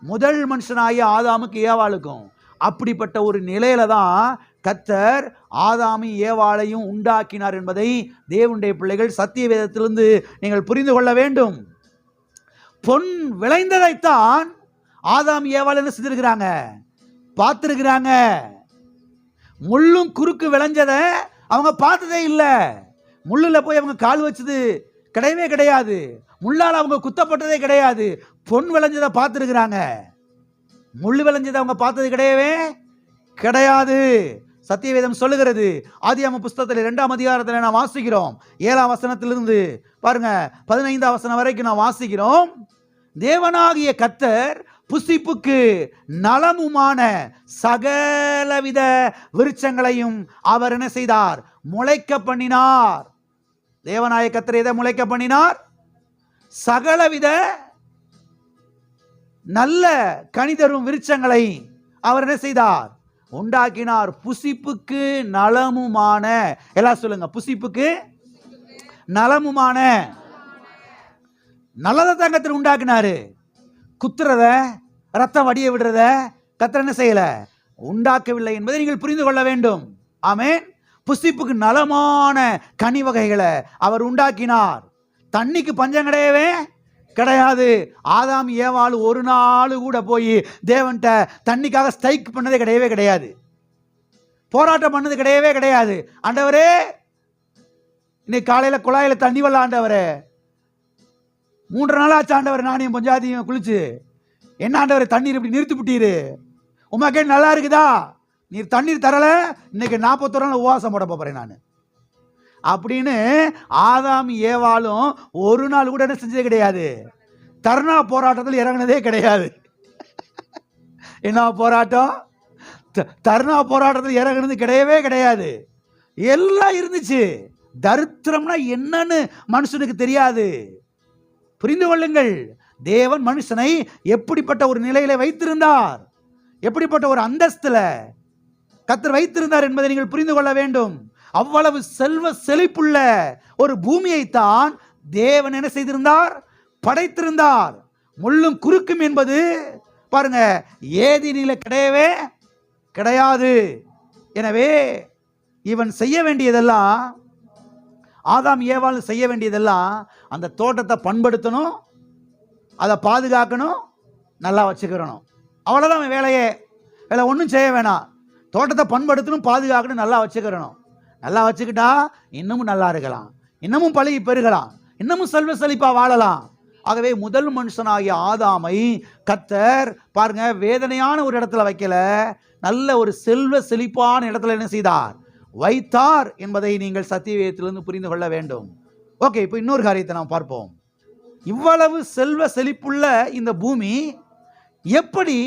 Speaker 2: முதல் மனுஷனாகிய ஆதாமுக்கு ஏவாளுக்கும். அப்படிப்பட்ட ஒரு நிலையில தான் கர்த்தர் ஆதாமி ஏவாளையும் உண்டாக்கினார் என்பதை தேவனுடைய பிள்ளைகள் சத்திய வேதத்திலிருந்து நீங்கள் புரிந்து கொள்ள வேண்டும். பொன் விளைந்ததைத்தான் ஆதாம் ஏவாள் என்ன செஞ்சிருக்கிறாங்க? பார்த்திருக்கிறாங்க. முள்ளும் குறுக்கு விளைஞ்சதை அவங்க பார்த்ததே இல்லை. முள்ளில் போய் அவங்க கால் வச்சது கிடையவே கிடையாது. முள்ளால் அவங்க குத்தப்பட்டதே கிடையாது. பொன் விளைஞ்சதை பார்த்துருக்கிறாங்க. முள் விளைஞ்சதை அவங்க பார்த்தது கிடையவே கிடையாது. சத்தியவேதம் சொல்லுகிறது. ஆதியாகம புஸ்தகத்தில் 2ஆம் அதிகாரத்தில் நான் வாசிக்கிறோம். 7ஆம் வசனத்திலிருந்து பாருங்க 15ஆம் வசனம் வரைக்கும் நான் வாசிக்கிறோம். தேவனாகிய கர்த்தர் புசிப்புக்கு நலமுமான சகலவித விருட்சங்களையும் அவர் என்ன செய்தார்? முளைக்க பண்ணினார். தேவனாகிய கர்த்தர் எதை முளைக்க பண்ணினார்? சகலவித நல்ல கனிதரும் விருட்சங்களை அவர் என்ன செய்தார்? உண்டாக்கினார். புசிப்புக்கு நலமுமான, எல்லாம் சொல்லுங்க, புசிப்புக்கு நலமுமான. நல்லதை தான் கர்த்தர் உண்டாக்கினாரு. குத்துறத, ரத்தம் வடிய விடுறத கர்த்தர் என்ன செய்யல? உண்டாக்கவில்லை என்பதை நீங்கள் புரிந்து கொள்ள வேண்டும். ஆமென். புசிப்புக்கு நலமான கனி வகைகளை அவர் உண்டாக்கினார். தண்ணிக்கு பஞ்சம் கிடையவே கிடையாது. ஆதாம் ஏவாள் ஒரு நாள் கூட போய் தேவன்கிட்ட தண்ணிக்காக ஸ்ட்ரைக் பண்ணதே கிடையவே கிடையாது. போராட்டம் பண்ணது கிடையவே கிடையாது. ஆண்டவரே, இன்னைக்கு காலையில் குழாயில் தண்ணி வரல ஆண்டவரே, 3 நாளாச்சு ஆண்டவர் நானையும் பஞ்சாதியும் குளிச்சு, என்ன ஆண்டவர் தண்ணீர் இப்படி நிறுத்தி விட்டீரு, உமாக்கே நல்லா இருக்குதா, நீர் தண்ணீர் தரல, இன்னைக்கு 41 நாள் உபவாசம் போட போறேன் நான் அப்படின்னு ஆதாம் ஏவாளும் ஒரு நாள் கூட என்ன செஞ்சதே கிடையாது. தர்ணா போராட்டத்தில் இறங்கினதே கிடையாது. என்ன போராட்டம்? தர்ணா போராட்டத்தில் இறங்கினது கிடையவே கிடையாது. எல்லாம் இருந்துச்சு. தரித்திரம்னா என்னன்னு மனுஷனுக்கு தெரியாது. புரிந்து கொள்ளுங்கள். தேவன் மனுஷனை எப்படிப்பட்ட ஒரு நிலையில வைத்திருந்தார், எப்படிப்பட்ட ஒரு அந்தஸ்துல கர்த்தர் வைத்திருந்தார் என்பதை நீங்கள் புரிந்து கொள்ள வேண்டும். அவ்வளவு செல்வ செழிப்புள்ள ஒரு பூமியைத்தான் தேவன் என்ன செய்திருந்தார்? படைத்திருந்தார். முள்ளும் குறுக்கும் என்பது பாருங்க ஏதினில கிடையவே கிடையாது. எனவே இவன் செய்ய வேண்டியதெல்லாம், ஆதாம் ஏவாள் செய்ய வேண்டியதெல்லாம் அந்த தோட்டத்தை பண்படுத்தணும், அதை பாதுகாக்கணும், நல்லா வச்சுக்கிறணும். அவ்வளோதான் அவன் வேலையே. வேலை ஒன்றும் செய்ய வேணாம். தோட்டத்தை பண்படுத்தணும், பாதுகாக்கணும், நல்லா வச்சுக்கிறணும். நல்லா வச்சுக்கிட்டா இன்னமும் நல்லா இருக்கலாம், இன்னமும் பழகி பெருகலாம், இன்னமும் செல்வ செழிப்பா வாழலாம். ஆகவே முதல் மனுஷனாகிய ஆதாமை கர்த்தர் பாருங்க வேதனையான ஒரு இடத்துல வைக்கல, நல்ல ஒரு செல்வ செழிப்பான இடத்துல என்ன செய்தார்? வைத்தார் என்பதை நீங்கள் சத்தியவேதத்திலிருந்து புரிந்து கொள்ள வேண்டும். ஓகே, இப்போ இன்னொரு காரியத்தை நாம் பார்ப்போம். இவ்வளவு செல்வ செழிப்புள்ள இந்த பூமி எப்படி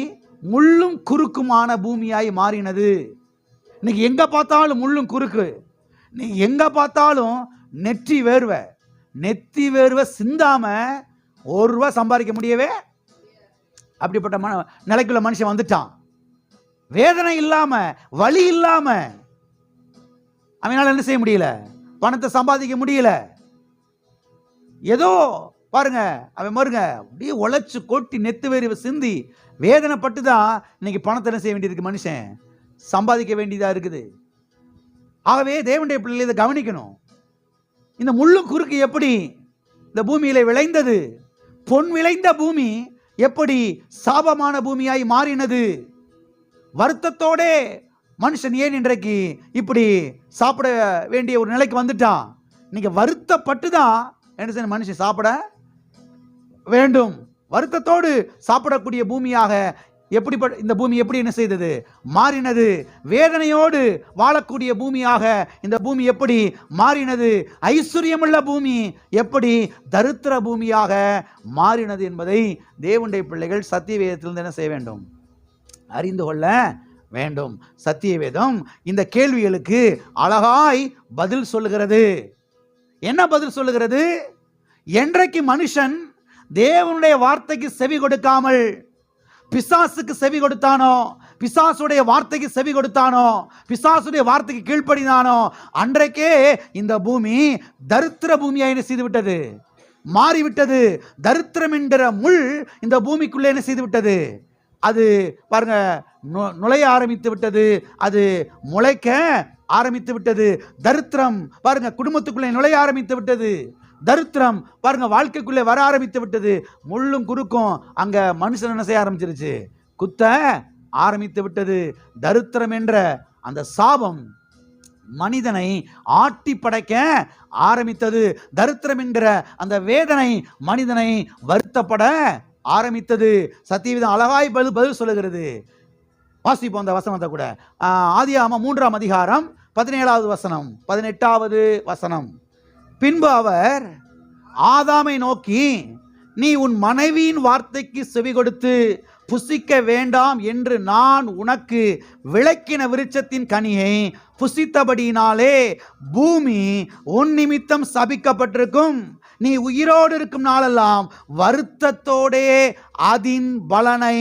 Speaker 2: முள்ளும் குறுக்குமான பூமியாய் மாறினது? இன்னைக்கு எங்க பார்த்தாலும் முள்ளும் குறுக்கு, நீ எங்க பார்த்தாலும் நெற்றி வேர்வை சிந்தாம ₹1 சம்பாதிக்க முடியவே. அப்படிப்பட்ட நிலைக்குள்ள மனுஷன் வந்துட்டான். வேதனை இல்லாம, வலி இல்லாம அவனால என்ன செய்ய முடியல? பணத்தை சம்பாதிக்க முடியல. ஏதோ பாருங்க அவன் பாருங்க அப்படியே உழைச்சு கொட்டி நெத்து வேர்வை சிந்தி வேதனைப்பட்டு தான் இன்னைக்கு பணத்தை என்ன செய்ய வேண்டியிருக்கு? மனுஷன் சம்பாதிக்க வேண்டியதா இருக்குது. ஆகவே தேவனுடைய பிள்ளைகளை இதை கவனிக்கணும். இந்த முள்ளும் குறுக்கு எப்படி இந்த பூமியில விளைந்தது? பொன் விளைந்த பூமி எப்படி சாபமான பூமியாய் மாறினது? வருத்தத்தோட மனுஷன் ஏன் இன்றைக்கு இப்படி சாப்பிட வேண்டிய ஒரு நிலைக்கு வந்துட்டான்? இன்னைக்கு வருத்தப்பட்டு தான் என்ன செய்ய மனுஷன் சாப்பிட வேண்டும். வருத்தத்தோடு சாப்பிடக்கூடிய பூமியாக எப்படி இந்த பூமி எப்படி என்ன செய்தது? மாறினது. வேதனையோடு வாழக்கூடிய பூமியாக இந்த பூமி எப்படி மாறினது? ஐஸ்வர்யமுள்ள பூமி எப்படி தரித்திர பூமியாக மாறினது என்பதை தேவனுடைய பிள்ளைகள் சத்தியவேதத்திலிருந்து என்ன செய்ய வேண்டும்? அறிந்து கொள்ள வேண்டும். சத்தியவேதம் இந்த கேள்விகளுக்கு அழகாய் பதில் சொல்லுகிறது. என்ன பதில் சொல்லுகிறது? என்றைக்கு மனுஷன் தேவனுடைய வார்த்தைக்கு செவி கொடுக்காமல் பிசாசுக்கு செவி கொடுத்தானோ, பிசாசுடைய வார்த்தைக்கு செவி கொடுத்தானோ, பிசாசுடைய வார்த்தைக்கு கீழ்ப்படினானோ, அன்றைக்கே இந்த பூமி தரித்திர பூமியாக என்ன செய்து விட்டது? மாறிவிட்டது. தரித்திரம் என்கிற முள் இந்த பூமிக்குள்ளே என்ன செய்து விட்டது? அது பாருங்க நுழைய ஆரம்பித்து விட்டது, அது முளைக்க ஆரம்பித்து விட்டது. தரித்திரம் பாருங்க குடும்பத்துக்குள்ளே நுழைய ஆரம்பித்து விட்டது. தரித்திரம் பாருங்க வாழ்க்கைக்குள்ளே வர ஆரம்பித்து விட்டது. முள்ளும் குறுக்கும் அங்க மனுஷன் என்ன செய்ய ஆரம்பிச்சிருச்சு? குத்த ஆரம்பித்து விட்டது. தரித்திரம் என்ற அந்த சாபம் மனிதனை ஆட்டி படைக்க ஆரம்பித்தது. தரித்திரம் என்கிற அந்த வேதனை மனிதனை வருத்தப்பட ஆரம்பித்தது. சத்தியவேதம் அழகாய் பதில் சொல்லுகிறது. வாசிப்போம் அந்த வசனத்தை கூட. ஆதியாகமம் 3ஆம் அதிகாரம் 17வது வசனம் 18வது வசனம். பின்பு அவர் ஆதாமை நோக்கி, நீ உன் மனைவியின் வார்த்தைக்கு செவி கொடுத்து புசிக்க வேண்டாம் என்று நான் உனக்கு விளக்கின விருட்சத்தின் கனியை புசித்தபடியினாலே பூமி உன் நிமித்தம் சபிக்கப்பட்டிருக்கும். நீ உயிரோடு இருக்கும் நாளெல்லாம் வருத்தத்தோடே அதின் பலனை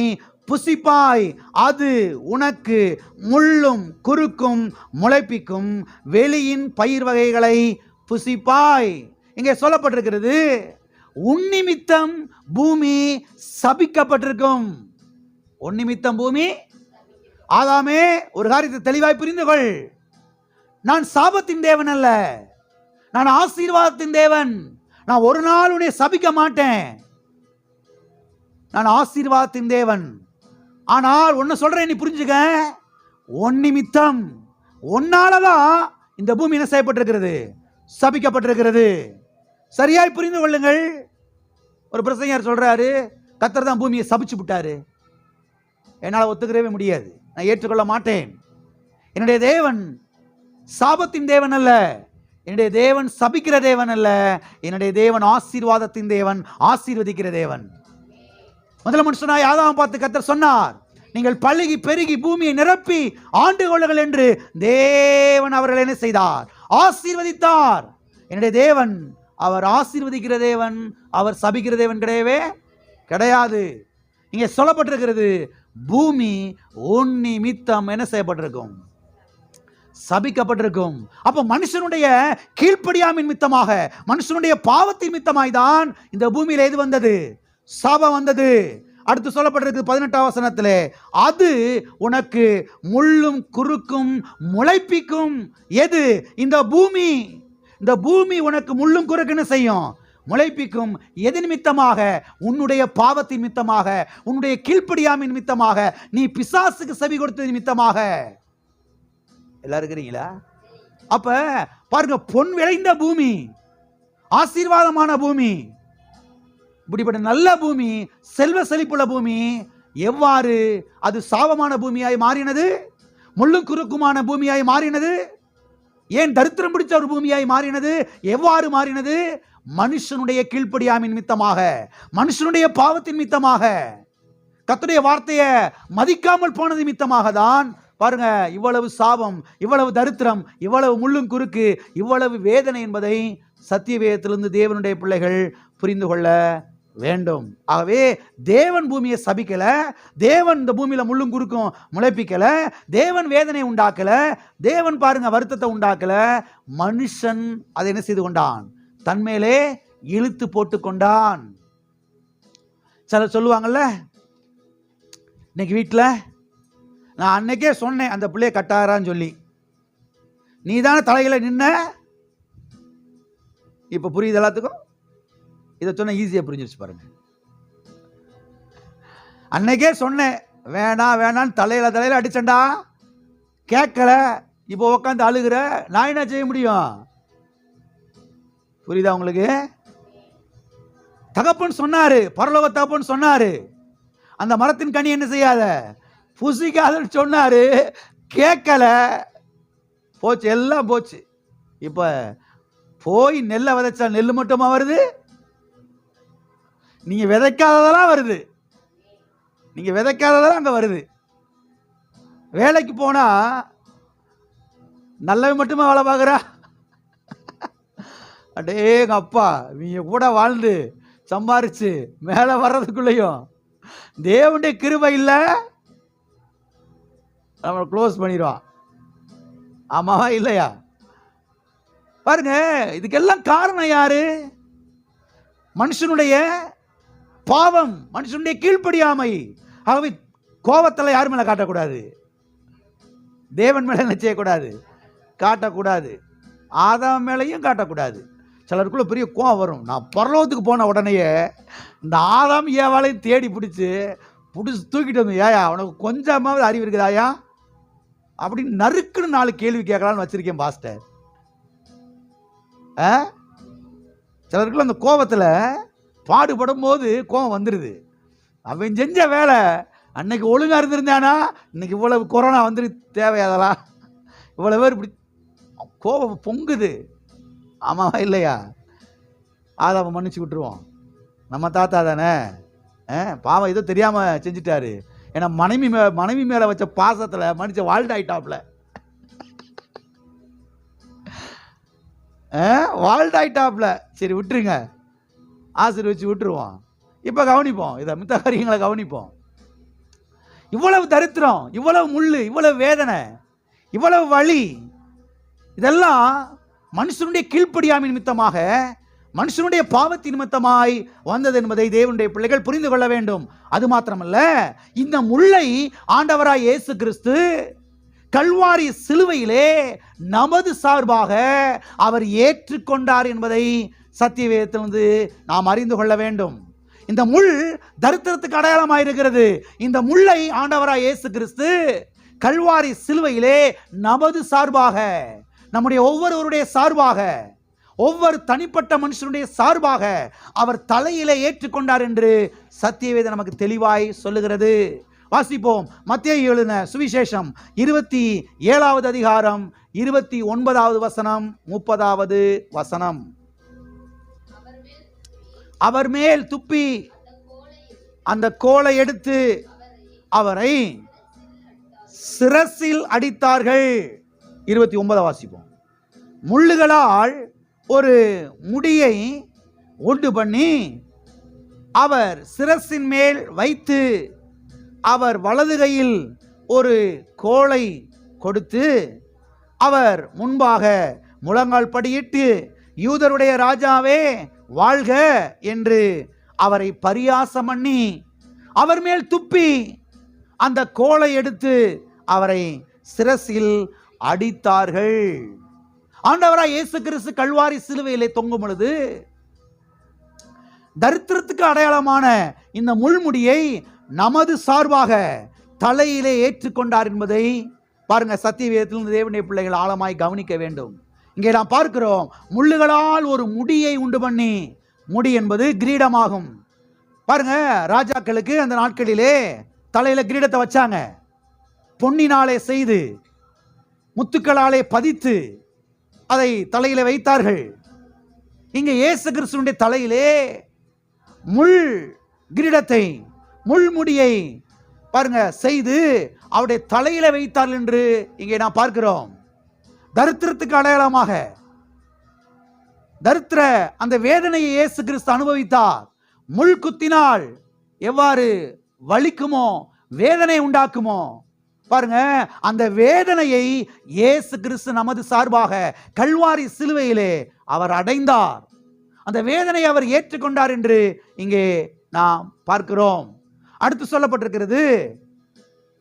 Speaker 2: புசிப்பாய். அது உனக்கு முள்ளும் குறுக்கும் முளைப்பிக்கும். வெளியின் பயிர் வகைகளை புசிப்பாய். இங்கே சொல்லப்பட்டிருக்கிறது, உன் நிமித்தம் பூமி சபிக்கப்பட்டிருக்கும். உன் நிமித்தம் பூமி. ஆதாமே, ஒரு காரியத்தை தெளிவாய் புரிந்து கொள். நான் சாபத்தின் தேவன் அல்ல, நான் ஆசீர்வாதத்தின் தேவன். நான் ஒரு நாள் உன்னை சபிக்க மாட்டேன். நான் ஆசீர்வாதத்தின் தேவன். ஆனால் ஒன்னு சொல்றேன், நீ புரிஞ்சுக்க. உன் நிமித்தம், உன்னாலதான் இந்த பூமி என்ன செய்யப்பட்டிருக்கிறது? சபிக்கப்பட்டிருக்கிறது. சரியாய் புரிந்து கொள்ளுங்கள். ஒரு பிரசங்கர் சொல்றாரு, கர்த்தர் தான் பூமியை சபிச்சு விட்டாரு. என்னால் ஒத்துக்கிறவே முடியாது, நான் ஏற்றுக்கொள்ள மாட்டேன். என்னுடைய தேவன் சாபத்தின் தேவன் அல்ல, என்னுடைய தேவன் சபிக்கிற தேவன் அல்ல, என்னுடைய தேவன் ஆசீர்வாதத்தின் தேவன், ஆசீர்வதிக்கிற தேவன். முதல் மனுஷனாய் ஆதாமை பார்த்து கர்த்தர் சொன்னார், நீங்கள் பழுகி பெருகி பூமியை நிரப்பி ஆண்டு கொள்ளுங்கள் என்று தேவன் அவர்கள் என்ன செய்தார்? ஆசீர்வதித்தார். என்னுடைய தேவன் அவர் ஆசீர்வதிக்கிற தேவன், அவர் சபிக்கிற தேவன் கிடையவே கிடையாது. இங்கே சொல்லப்பட்டிருக்கிறது, பூமி உன் நிமித்தம் என்ன செய்யப்பட்டிருக்கும்? சபிக்கப்பட்டிருக்கும். அப்போ மனுஷனுடைய கீழ்ப்படியாமை நிமித்தமாக, மனுஷனுடைய பாவத்தின் நிமித்தமாய் தான் இந்த பூமியில எது வந்தது? சாபம் வந்தது. அடுத்து சொல்லப்பட்டிருக்கு 18ஆம் வசனத்திலே, அது உனக்கு முள்ளும் குறுக்கும் முளைப்பிக்கும். எது? இந்த பூமி. இந்த பூமி உனக்கு முள்ளும் குறுக்குன்னு செய்யும், முளைப்பிக்கும். எது நிமித்தமாக? உன்னுடைய பாவத்தின் நிமித்தமாக, உன்னுடைய கீழ்ப்படியாமை நிமித்தமாக, நீ பிசாசுக்கு செவி கொடுத்தது நிமித்தமாக. எல்லாரும் இருக்கிறீங்களா? அப்ப பாருங்க, பொன் விளைந்த பூமி, ஆசீர்வாதமான பூமி, இப்படிப்பட்ட நல்ல பூமி, செல்வ செழிப்புள்ள பூமி எவ்வாறு அது சாபமான பூமியாய் மாறினது? முள்ளும் குறுக்குமான பூமியாய் மாறினது? ஏன் தரித்திரம் பிடிச்ச ஒரு பூமியாய் மாறினது? எவ்வாறு மாறினது? மனுஷனுடைய கீழ்ப்படியாமை நிமித்தமாக, மனுஷனுடைய பாவத்தின் நிமித்தமாக, கர்த்தருடைய வார்த்தையை மதிக்காமல் போனது நிமித்தமாக தான் பாருங்க இவ்வளவு சாபம், இவ்வளவு தரித்திரம், இவ்வளவு முள்ளும் குறுக்கு, இவ்வளவு வேதனை என்பதை சத்திய வேதத்திலிருந்து தேவனுடைய பிள்ளைகள் புரிந்து கொள்ள வேண்டும். ஆகவே தேவன் பூமியை சபிக்கல, தேவன் இந்த பூமியில முள்ளும் குறுக்கும் முளைப்பிக்கல, தேவன் வேதனை உண்டாக்கல, தேவன் பாருங்க வருத்தத்தை உண்டாக்கல. மனுஷன் அதை என்ன செய்து கொண்டான்? தன்மேலே இழுத்து போட்டு கொண்டான். சிலர் சொல்லுவாங்கல்ல, இன்னைக்கு வீட்டில் நான் அன்னைக்கே சொன்னேன் அந்த பிள்ளைய கட்டாரான்னு சொல்லி, நீ தானே தலையில நின்ன. இப்ப புரியுது எல்லாத்துக்கும்? இதை சொன்ன ஈஸியா புரிஞ்சிருச்சு பாருங்க. அன்னைக்கே சொன்னேன் வேணாம் வேணான்னு தலையில அடிச்சண்டா, கேட்கல, இப்போ உட்காந்து அழுகிற, நான் என்ன செய்ய முடியும்? புரியுதா உங்களுக்கு? தகப்பன் சொன்னாரு, பரலோக தகப்பன் சொன்னாரு, அந்த மரத்தின் கனி என்ன செய்யாத, புசிக்காதன்னு சொன்னாரு, கேட்கல, போச்சு, எல்லாம் போச்சு. இப்ப போய் நெல்லை விதைச்சா நெல் மட்டுமா வருது? நீங்க விதைக்காததெல்லாம் வருது, நீங்க விதைக்காததெல்லாம் அங்க வருது. வேலைக்கு போனா நல்லவன் மட்டுமா வேலை பார்க்குறா? அடேங்க அப்பா, நீங்க கூட வாழ்ந்து சம்பாரிச்சு மேலே வர்றதுக்குள்ளேயும் தேவனுடைய கிருபை இல்லை, நம்ம க்ளோஸ் பண்ணிடுவான். ஆமாவா இல்லையா? பாருங்க, இதுக்கெல்லாம் காரணம் யாரு? மனுஷனுடைய பாவம், மனுஷனுடைய கீழ்ப்படியாமை. ஆகவே கோபத்தில் யார் மேல காட்டக்கூடாது? தேவன் மேல என்ன செய்யக்கூடாது? காட்டக்கூடாது. ஆதாம் மேலையும் காட்டக்கூடாது. சிலருக்குள்ள பெரிய கோபம் வரும். நான் பரலோகத்துக்கு போன உடனேயே இந்த ஆதாம் ஏவாளையும் தேடி பிடிச்சி தூக்கிட்டு வந்து, ஏயா உனக்கு கொஞ்சமாவது அறிவு இருக்குதாயா அப்படின்னு நறுக்குன்னு 4 கேள்வி கேட்கலான்னு வச்சிருக்கேன் பாஸ்டர். சிலருக்குள்ள அந்த கோபத்தில் பாடுபடும் போது கோபம் வந்துடுது. அவன் செஞ்ச வேலை அன்னைக்கு ஒழுங்கா இருந்திருந்தானா இன்னைக்கு இவ்வளவு கொரோனா வந்துரு தேவையாதலாம், இவ்வளவு பேர் இப்படி கோபம் பொங்குது. ஆமாவா இல்லையா? அதை அவன் மன்னிச்சு விட்டுருவோம். நம்ம தாத்தா தானே, பாவம் ஏதோ தெரியாம செஞ்சுட்டாரு. ஏன்னா மனைவி மேல வச்ச பாசத்துல மனுஷன் வாழ்டாயிட்டாப்ல, வாழ்டாயிட்டாப்ல. சரி விட்டுருங்க, ஆசீர்வச்சு விட்டுருவோம். இப்ப கவனிப்போம், இதை மித்த காரியங்களை கவனிப்போம். இவ்வளவு தரித்திரம், இவ்வளவு முள்ளு, இவ்வளவு வேதனை, இவ்வளவு வலி, இதெல்லாம் மனுஷனுடைய கீழ்ப்படியாமை நிமித்தமாக, மனுஷனுடைய பாவத்தின் நிமித்தமாய் வந்தது என்பதை தேவனுடைய பிள்ளைகள் புரிந்து கொள்ள வேண்டும். அது மாத்திரமல்ல, இந்த முள்ளை ஆண்டவராய் இயேசு கிறிஸ்து கல்வாரி சிலுவையிலே நமது சார்பாக அவர் ஏற்றுக்கொண்டார் என்பதை சத்திய வேதத்திலிருந்து நாம் அறிந்து கொள்ள வேண்டும். இந்த முள் தரித்திரத்துக்கு அடையாளமாக இருக்கிறது. இந்த முள்ளை ஆண்டவராய் இயேசு கிறிஸ்து கல்வாரி சிலுவையிலே நமது சார்பாக, நம்முடைய ஒவ்வொருவருடைய சார்பாக, ஒவ்வொரு தனிப்பட்ட மனுஷனுடைய சார்பாக அவர் தலையிலே ஏற்றுக்கொண்டார் என்று சத்தியவேதம் நமக்கு தெளிவாய் சொல்லுகிறது. வாசிப்போம். மத்தேயு எழுதின சுவிசேஷம் 27வது அதிகாரம் 29வது வசனம் 30வது வசனம். அவர் மேல் துப்பி அந்த கோலை எடுத்து அவரை சிரசில் அடித்தார்கள். 29 வாசிப்போம். முள்ளுகளால் ஒரு முடியை உண்டு பண்ணி அவர் சிரசின் மேல் வைத்து அவர் வலது கையில் ஒரு கோலை கொடுத்து அவர் முன்பாக முழங்கால் படியிட்டு, யூதருடைய ராஜாவே வாழ்க என்று அவரை பரியாசம் பண்ணி அவர் மேல் துப்பி அந்த கோலை எடுத்து அவரை சிரசில் அடித்தார்கள். ஆண்டவராய் இயேசு கிறிஸ்து கல்வாரி சிலுவையிலே தொங்கும் பொழுது தரித்திரத்துக்கு அடையாளமான இந்த முள்முடியை நமது சார்பாக தலையிலே ஏற்றுக்கொண்டார் என்பதை பாருங்க. சத்திய வேதத்திலிருந்து தேவனுடைய பிள்ளைகள் ஆழமாய் கவனிக்க வேண்டும். இங்கே நாம் பார்க்கிறோம், முள்ளுகளால் ஒரு முடியை உண்டு பண்ணி, முடி என்பது கிரீடமாகும். பாருங்க, ராஜாக்களுக்கு அந்த நாட்களிலே தலையில கிரீடத்தை வச்சாங்க. பொன்னினாலே செய்து முத்துக்களாலே பதித்து அதை தலையில வைத்தார்கள். இங்கே இயேசு கிறிஸ்துவினுடைய தலையிலே முள் கிரீடத்தை, முள்முடியை பாருங்க செய்து அவருடைய தலையில வைத்தார்கள் என்று இங்கே நாம் பார்க்கிறோம். தரித்திரத்துக்கு அடையாளமாக தரித்திர அந்த வேதனையை இயேசு கிறிஸ்து அனுபவித்தார். முள் குத்தினால் எவ்வாறு வலிக்குமோ, வேதனை உண்டாக்குமோ, பாருங்க, அந்த வேதனையை இயேசு கிறிஸ்து நமது சார்பாக கல்வாரி சிலுவையிலே அவர் அடைந்தார். அந்த வேதனை அவர் ஏற்றுக்கொண்டார் என்று இங்கே நாம் பார்க்கிறோம். அடுத்து சொல்லப்பட்டிருக்கிறது,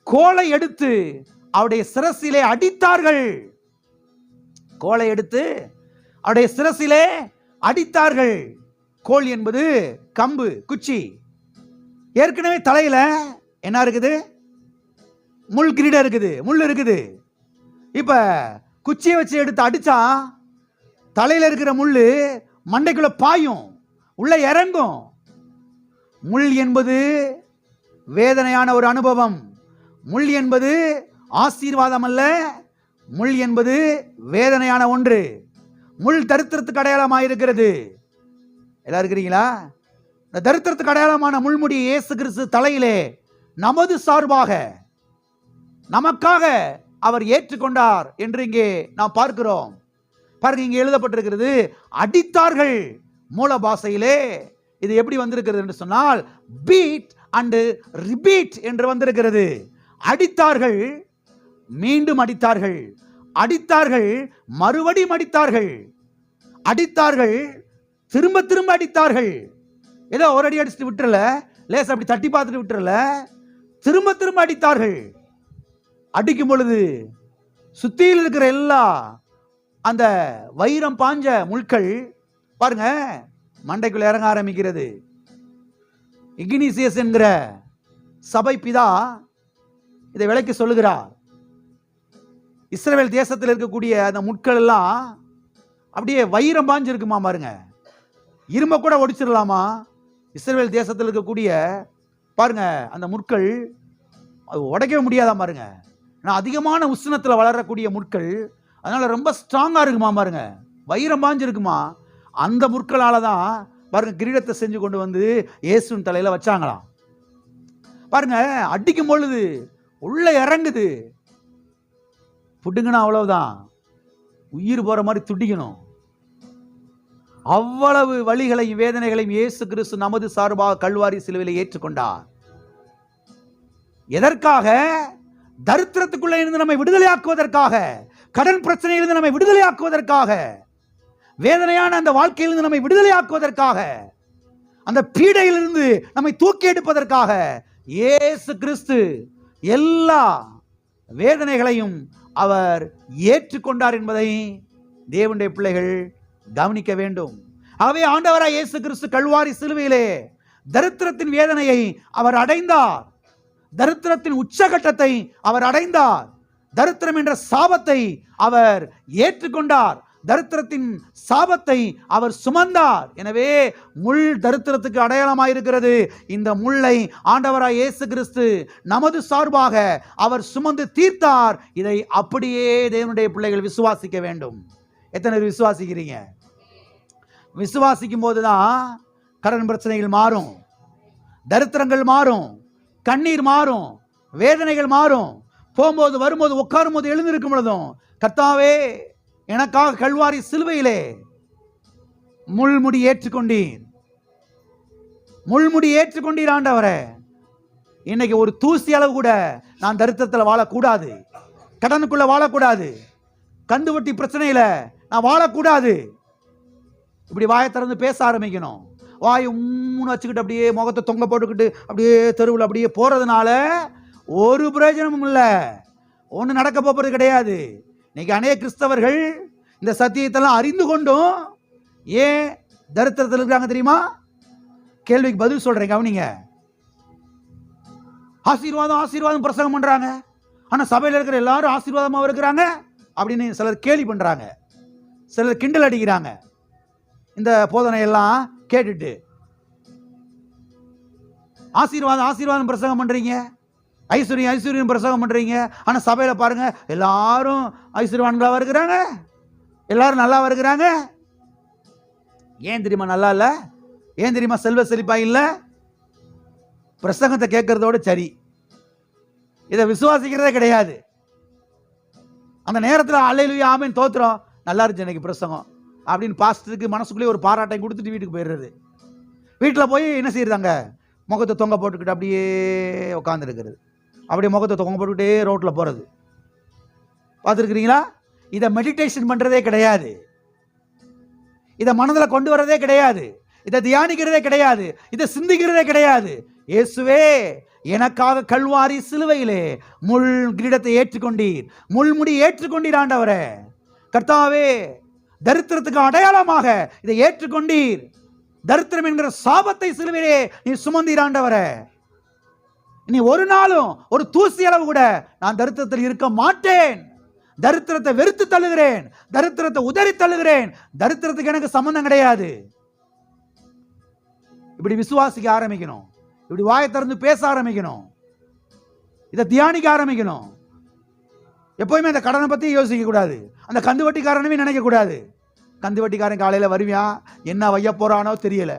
Speaker 2: கோலை எடுத்து அவருடைய சிரசிலே அடித்தார்கள். கோலை எடுத்து அவருடைய சிரசிலே அடித்தார்கள். கோல் என்பது கம்பு, குச்சி. ஏற்கனவே தலையில என்ன இருக்குது? முள் கிரீடம் இருக்குது, முள் இருக்குது. இப்ப குச்சியை வச்சு எடுத்து அடிச்சா தலையில இருக்கிற முள்ளு மண்டைக்குள்ள பாயும், உள்ள இறங்கும். முள் என்பது வேதனையான ஒரு அனுபவம். முள் என்பது ஆசீர்வாதம் அல்ல, முள் என்பது வேதனையான ஒன்று. முள் தரித்திரத்துக்கு அடையாளமாக இருக்கிறது. எல்லாம் இருக்கிறீங்களா? இந்த தரித்திரத்துக்கு அடையாளமான முள்முடி இயேசு கிறிஸ்து தலையிலே நமது சார்பாக நமக்காக அவர் ஏற்றுக்கொண்டார் என்று இங்கே நாம் பார்க்கிறோம். பாருங்க, இங்கே எழுதப்பட்டிருக்கிறது, அடித்தார்கள். மூல பாஷையிலே இது எப்படி வந்திருக்கிறது என்று சொன்னால் பீட் அண்ட் ரிபீட் என்று வந்திருக்கிறது. அடித்தார்கள், மீண்டும் அடித்தார்கள், அடித்தார்கள், மறுபடியும் அடித்தார்கள், அடித்தார்கள், திரும்ப திரும்ப அடித்தார்கள். ஏதோ ஒரு அடி அடிச்சுட்டு விட்டுறல, லேசா அப்படி தட்டி பார்த்துட்டு விட்டுறல, திரும்ப திரும்ப அடித்தார்கள். அடிக்கும் பொழுது சுத்தியில் இருக்கிற எல்லா அந்த வைரம் பாஞ்ச முட்கள் பாருங்க மண்டைக்குள்ள இறங்க ஆரம்பிக்கிறது. இக்னிசியஸ் என்கிற சபை பிதா இதை விளக்கி சொல்லுகிறார். இஸ்ரவேல் தேசத்தில் இருக்கக்கூடிய அந்த முட்கள் எல்லாம் அப்படியே வைரம் பாஞ்சு இருக்குமா பாருங்க, இரும்ப கூட ஒடிச்சிடலாமா. இஸ்ரவேல் தேசத்தில் இருக்கக்கூடிய பாருங்க அந்த முட்கள் அது உடைக்கவே முடியாதா பாருங்க. நான் அதிகமான உஷ்ணத்தில் வளரக்கூடிய முட்கள், அதனால ரொம்ப ஸ்ட்ராங்கா இருக்குமா பாருங்க, வைரம் பாஞ்சு இருக்குமா. அந்த முட்களால தான் பாருங்க கிரீடத்தை செஞ்சு கொண்டு வந்து இயேசுவின் தலையில வச்சாங்களாம். பாருங்க, அடிக்கும் பொழுது உள்ள இறங்குது. புட்டுங்கனா அவ்வளவுதான், உயிர் போற மாதிரி துடிக்கணும். அவ்வளவு வலிகளையும் வேதனைகளையும் இயேசு கிறிஸ்து நமது சார்பாக கல்வாரி சிலுவையில் ஏற்றுக்கொண்டார். எதற்காக? தரித்திரத்துக்குள்ள இருந்து நம்மை விடுதலையாக்குவதற்காக, கடன் பிரச்சனையிலிருந்து நம்மை விடுதலையாக்குவதற்காக, வேதனையான அந்த வாழ்க்கையிலிருந்து நம்மை விடுதலையாக்குவதற்காக, அந்த பீடையிலிருந்து நம்மை தூக்கி எடுப்பதற்காக இயேசு கிறிஸ்து எல்லா வேதனைகளையும் அவர் ஏற்றுக்கொண்டார் என்பதை தேவனுடைய பிள்ளைகள் கவனிக்க வேண்டும். ஆகவே ஆண்டவராய் இயேசு கிறிஸ்து கல்வாரி சிலுவையிலே தரித்திரத்தின் வேதனையை அவர் அடைந்தார். தரித்திரத்தின் உச்சகட்டத்தை அவர் அடைந்தார். தரித்திரம் என்ற சாபத்தை அவர் ஏற்றுக்கொண்டார். தரித்திரத்தின் சாபத்தை அவர் சுமந்தார். எனவே முள் தரித்திரத்துக்கு அடையாளமாயிருக்கிறது. இந்த முள்ளை ஆண்டவராய் இயேசு கிறிஸ்து நமது சார்பாக அவர் சுமந்து தீர்த்தார். இதை அப்படியே தேவனுடைய பிள்ளைகள் விசுவாசிக்க வேண்டும். எத்தனை பேர் விசுவாசிக்கிறீங்க? விசுவாசிக்கும் போதுதான் கடன் பிரச்சனைகள் மாறும், தரித்திரங்கள் மாறும், கண்ணீர் மாறும், வேதனைகள் மாறும். போகும்போது வரும்போது உட்காரும் போது எழுந்திருக்கும் பொழுதும் கர்த்தாவே எனக்காக கல்வாரி சிலுவையிலே முள்முடி ஏற்றுக்கொண்டீர், முள்முடி ஏற்றுக்கொண்டீர் ஆண்டவரே. இன்னைக்கு ஒரு தூசி அளவு கூட நான் தரித்திரத்தில் வாழக்கூடாது, கடனுக்குள்ள வாழக்கூடாது, கந்து வட்டி பிரச்சனையில நான் வாழக்கூடாது. இப்படி வாயை திறந்து பேச ஆரம்பிக்கணும். வாய் உம்முன்னு வச்சுக்கிட்டு அப்படியே முகத்தை தொங்க போட்டுக்கிட்டு அப்படியே தெருவில் அப்படியே போறதுனால ஒரு பிரயோஜனமும் இல்லை, ஒன்றும் நடக்க போகிறது கிடையாது. இன்னைக்கு அநேக கிறிஸ்தவர்கள் இந்த சத்தியத்தெல்லாம் அறிந்து கொண்டும் ஏன் தரித்திரத்தில் இருக்கிறாங்க தெரியுமா? கேள்விக்கு பதில் சொல்றேன், கவனிங்க. ஆசீர்வாதம் ஆசீர்வாதம் பிரசங்கம் பண்றாங்க, ஆனா சபையில் இருக்கிற எல்லாரும் ஆசீர்வாதமா இருக்கிறாங்க அப்படின்னு சிலர் கேலி பண்றாங்க, சிலர் கிண்டல் அடிக்கிறாங்க. இந்த போதனை எல்லாம் கேட்டுட்டு ஆசீர்வாதம் ஆசீர்வாதம் பிரசங்கம் பண்றீங்க, ஐஸ்வர்யம் ஐஸ்வர்யம் பிரசங்கம் பண்றீங்க, ஆனா சபையில பாருங்க எல்லாரும் ஐஸ்வர்யவான்களா இருக்கிறாங்க, எல்லாரும் நல்லா இருக்கிறாங்க. ஏன் தெரியுமா நல்லா இல்ல? ஏன் தெரியுமா செல்வ செழிப்பா இல்ல? பிரசங்கத்தை கேட்கறதோட சரி, இதை விசுவாசிக்கிறதே கிடையாது. அந்த நேரத்தில் அல்லேலூயா ஆமென் தோத்திரம் நல்லா இருந்துச்சு எனக்கு பிரசங்கம் அப்படின்னு பாஸ்டருக்கு மனசுக்குள்ளேயே ஒரு பாராட்டை கொடுத்துட்டு வீட்டுக்கு போயிடுறது. வீட்டில் போய் என்ன செய்யறாங்க, முகத்தை தொங்க போட்டுக்கிட்டு அப்படியே உட்காந்துருக்கிறது, அப்படியே முகத்தை தொங்க போட்டுக்கிட்டே ரோட்டில் போகிறது பார்த்துருக்குறீங்களா? இதை மெடிடேஷன் பண்ணுறதே கிடையாது, இதை மனதில் கொண்டு வரதே கிடையாது, இதை தியானிக்கிறதே கிடையாது, இதை சிந்திக்கிறதே கிடையாது. இயேசுவே எனக்காக கல்வாரி சிலுவையிலே முள் கிரீடத்தை ஏற்றுக்கொண்டீர், முள்முடி ஏற்றுக்கொண்டீர் ஆண்டவரே. கர்த்தாவே தரித்திரத்துக்கு அடையாளமாக இதை ஏற்றுக்கொண்டீர், தரித்திரம் என்கிற சாபத்தை சிலுவையிலே நீ சுமந்தீர் ஆண்டவரே. இனி ஒரு நாளும் ஒரு தூசி அளவு கூட நான் தரித்திரத்தில் இருக்க மாட்டேன், தரித்திரத்தை வெறுத்து தள்ளுகிறேன், தரித்திரத்தை உதறி தள்ளுகிறேன், தரித்திரத்துக்கு எனக்கு சம்பந்தம் கிடையாது. இப்படி விசுவாசிக்க ஆரம்பிக்கணும், இப்படி வாயை திறந்து பேச ஆரம்பிக்கணும், இதை தியானிக்க ஆரம்பிக்கணும். எப்போயுமே அந்த கடனை பற்றி யோசிக்க கூடாது, அந்த கந்து வட்டிக்காரனவே நினைக்க கூடாது. கந்து வட்டிக்காரன் காலையில் வருவியான், என்ன வைய போறானோ தெரியல,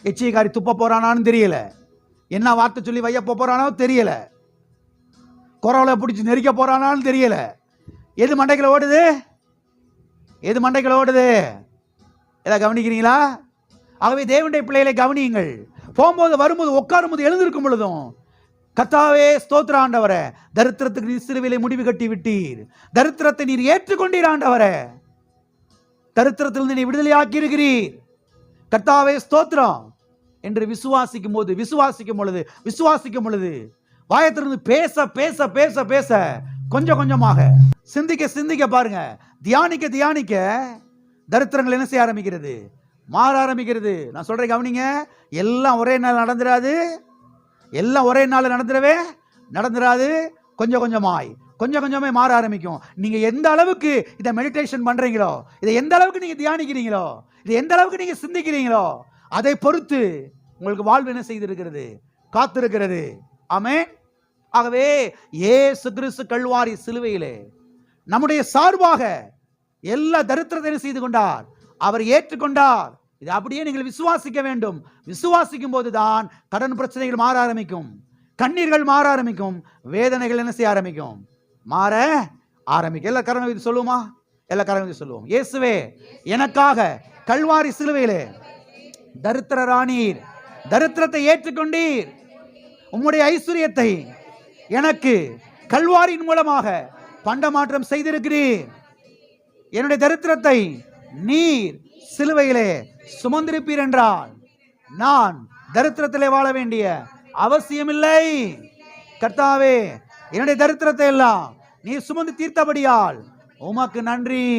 Speaker 2: எச்சியக்காரி துப்ப போறானான்னு தெரியல, என்ன வார்த்தை சொல்லி வைய போறானோ தெரியல, குறவலை பிடிச்சி நெரிக்க போறானான்னு தெரியல. எது மண்டைக்குள்ள ஓடுது? எது மண்டைக்குள்ள ஓடுது? எதை கவனிக்கிறீங்களா? ஆகவே தேவனுடைய பிள்ளைகளை கவனியுங்கள். போகும்போது வரும்போது உட்காரும் போது எழுந்திருக்கும் பொழுதும் கர்த்தாவே ஸ்தோத்திர ஆண்டவரே, தரித்திரத்துக்கு நீர் சிலுவையிலே முடிவு கட்டி விட்டீர், தரித்திரத்தை நீர் ஏற்றுக்கொண்டீர் ஆண்டவரே, தரித்திரத்திலிருந்து நீ விடுதலை ஆக்கியிருக்கிறீர், கர்த்தாவே ஸ்தோத்திரம் என்று விசுவாசிக்கும் பொழுது வாயத்திலிருந்து பேச பேச பேச பேச கொஞ்சம் கொஞ்சமாக சிந்திக்க பாருங்க, தியானிக்க தரித்திரங்கள் என்ன செய்ய ஆரம்பிக்கிறது? மாற ஆரம்பிக்கிறது. நான் சொல்றேன் கவனிங்க, எல்லாம் ஒரே நாள் நடந்துராது, எல்லாம் ஒரே நாள் நடந்துராது, கொஞ்சம் கொஞ்சமே மாற ஆரம்பிக்கும். நீங்க எந்த அளவுக்கு இதை மெடிடேஷன் பண்றீங்களோ, இதை எந்த அளவுக்கு நீங்க தியானிக்கிறீங்களோ, இதை எந்த அளவுக்கு நீங்க சிந்திக்கிறீங்களோ, அதை பொறுத்து உங்களுக்கு வாழ்வு என்ன செய்திருக்கிறது? காத்திருக்கிறது. ஆமென். ஆகவே இயேசு கிறிஸ்து கல்வாரி சிலுவையிலே நம்முடைய சார்பாக எல்லா தரித்திரத்தை செய்து கொண்டார், அவர் ஏற்றுக்கொண்டார். இது அப்படியே நீங்கள் விசுவாசிக்க வேண்டும். விசுவாசிக்கும் போதுதான் கடன் பிரச்சனைகள் மாற ஆரம்பிக்கும், கண்ணீர்கள் மாற ஆரம்பிக்கும், வேதனைகள் என்ன செய்ய ஆரம்பிக்கும்? மாற ஆரம்பிக்கும். எல்லா காரணம் சொல்லுவோமா? எல்லா காரணம் சொல்லுவோம். இயேசுவே எனக்காக கல்வாரி சிலுவையிலே தரித்திரரானீர், தரித்திரத்தை ஏற்றுக்கொண்டீர், உம்முடைய ஐஸ்வர்யத்தை எனக்கு கல்வாரியின் மூலமாக பண்டமாற்றம் செய்திருக்கிறீர், என்னுடைய தரித்திரத்தை நீர் சிலுவையிலே சுமந்திருப்பீர் என்றால் நான் தரித்திரத்திலே வாழ வேண்டிய அவசியமில்லை. கர்த்தாவே என்னுடைய தரித்திரத்தை எல்லாம் நீர் சுமந்து தீர்த்தபடியால் உமக்கு நன்றி.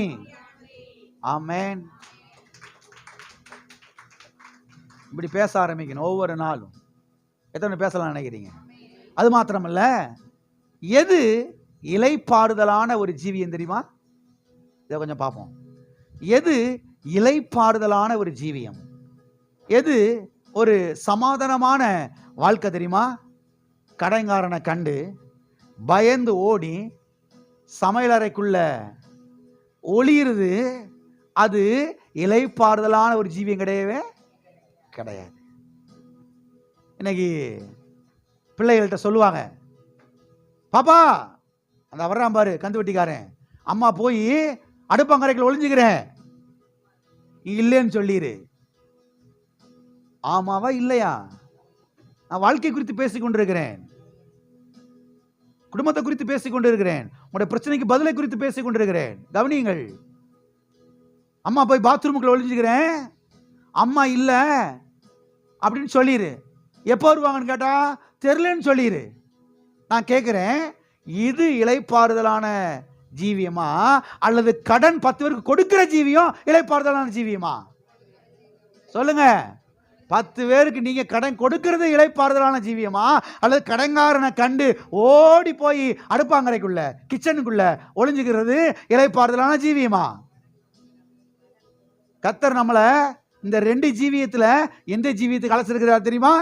Speaker 2: ஆமென். இப்படி பேச ஆரம்பிக்கணும் ஒவ்வொரு நாளும். எத்தனை பேசலாம் நினைக்கிறீங்க? அது மாத்திரமல்ல, எது இலைப்பாறுதலான ஒரு ஜீவியம் தெரியுமா? இதை கொஞ்சம் பார்ப்போம். எது இலைப்பாறுதலான ஒரு ஜீவியம், எது ஒரு சமாதானமான வாழ்க்கை தெரியுமா? கடைங்காரனை கண்டு பயந்து ஓடி சமையலறைக்குள்ள ஒளியுறது, அது இலைப்பாறுதலான ஒரு ஜீவியம் கிடையவே கிடையாது. இன்னைக்கு பிள்ளைகள்கிட்ட சொல்லுவாங்க, பாப்பா அந்த வர்றான் பாரு கந்து வெட்டிக்காரன், அம்மா போய் அடுப்பங்கரைக்குள்ள ஒளிஞ்சுக்கிறேன், இல்லைன்னு சொல்லிடு. ஆமாவா இல்லையா? நான் வாழ்க்கை குறித்து பேசிக் கொண்டிருக்கிறேன், குடும்பத்தை குறித்து பேசிக் கொண்டிருக்கிறேன், உங்களுடைய பிரச்சனைக்கு பதிலை குறித்து பேசிக் கொண்டிருக்கிறேன். கவனியுங்கள். அம்மா போய் பாத்ரூமுக்குள்ள ஒளிஞ்சுக்கிறேன், அம்மா இல்ல அப்படின்னு சொல்லிடு. எப்போ வருவாங்கன்னு கேட்டா தெரியலன்னு சொல்லிடு. நான் கேட்கிறேன், இது இலைப்பாறுதலான ஜீவியமா அல்லது கடன் 10 பேருக்கு கொடுக்கிற ஜீவியம் இலைப்பாறுதலான ஜீவியமா? சொல்லுங்க. 10 பேருக்கு நீங்க கடன் கொடுக்கிறது இளைப்பாறுதலான ஜீவியமா, அல்லது கடன்காரனை கண்டு ஓடி போய் அடுப்பாங்கரைக்குள்ள கிச்சனுக்குள்ள ஒளிஞ்சுக்கிறது இளைப்பாறுதலான ஜீவியமா? கர்த்தர் நம்மள இந்த 2 ஜீவியத்துல எந்த ஜீவியத்துக்கு அழைச்சிருக்கிறார் தெரியுமா?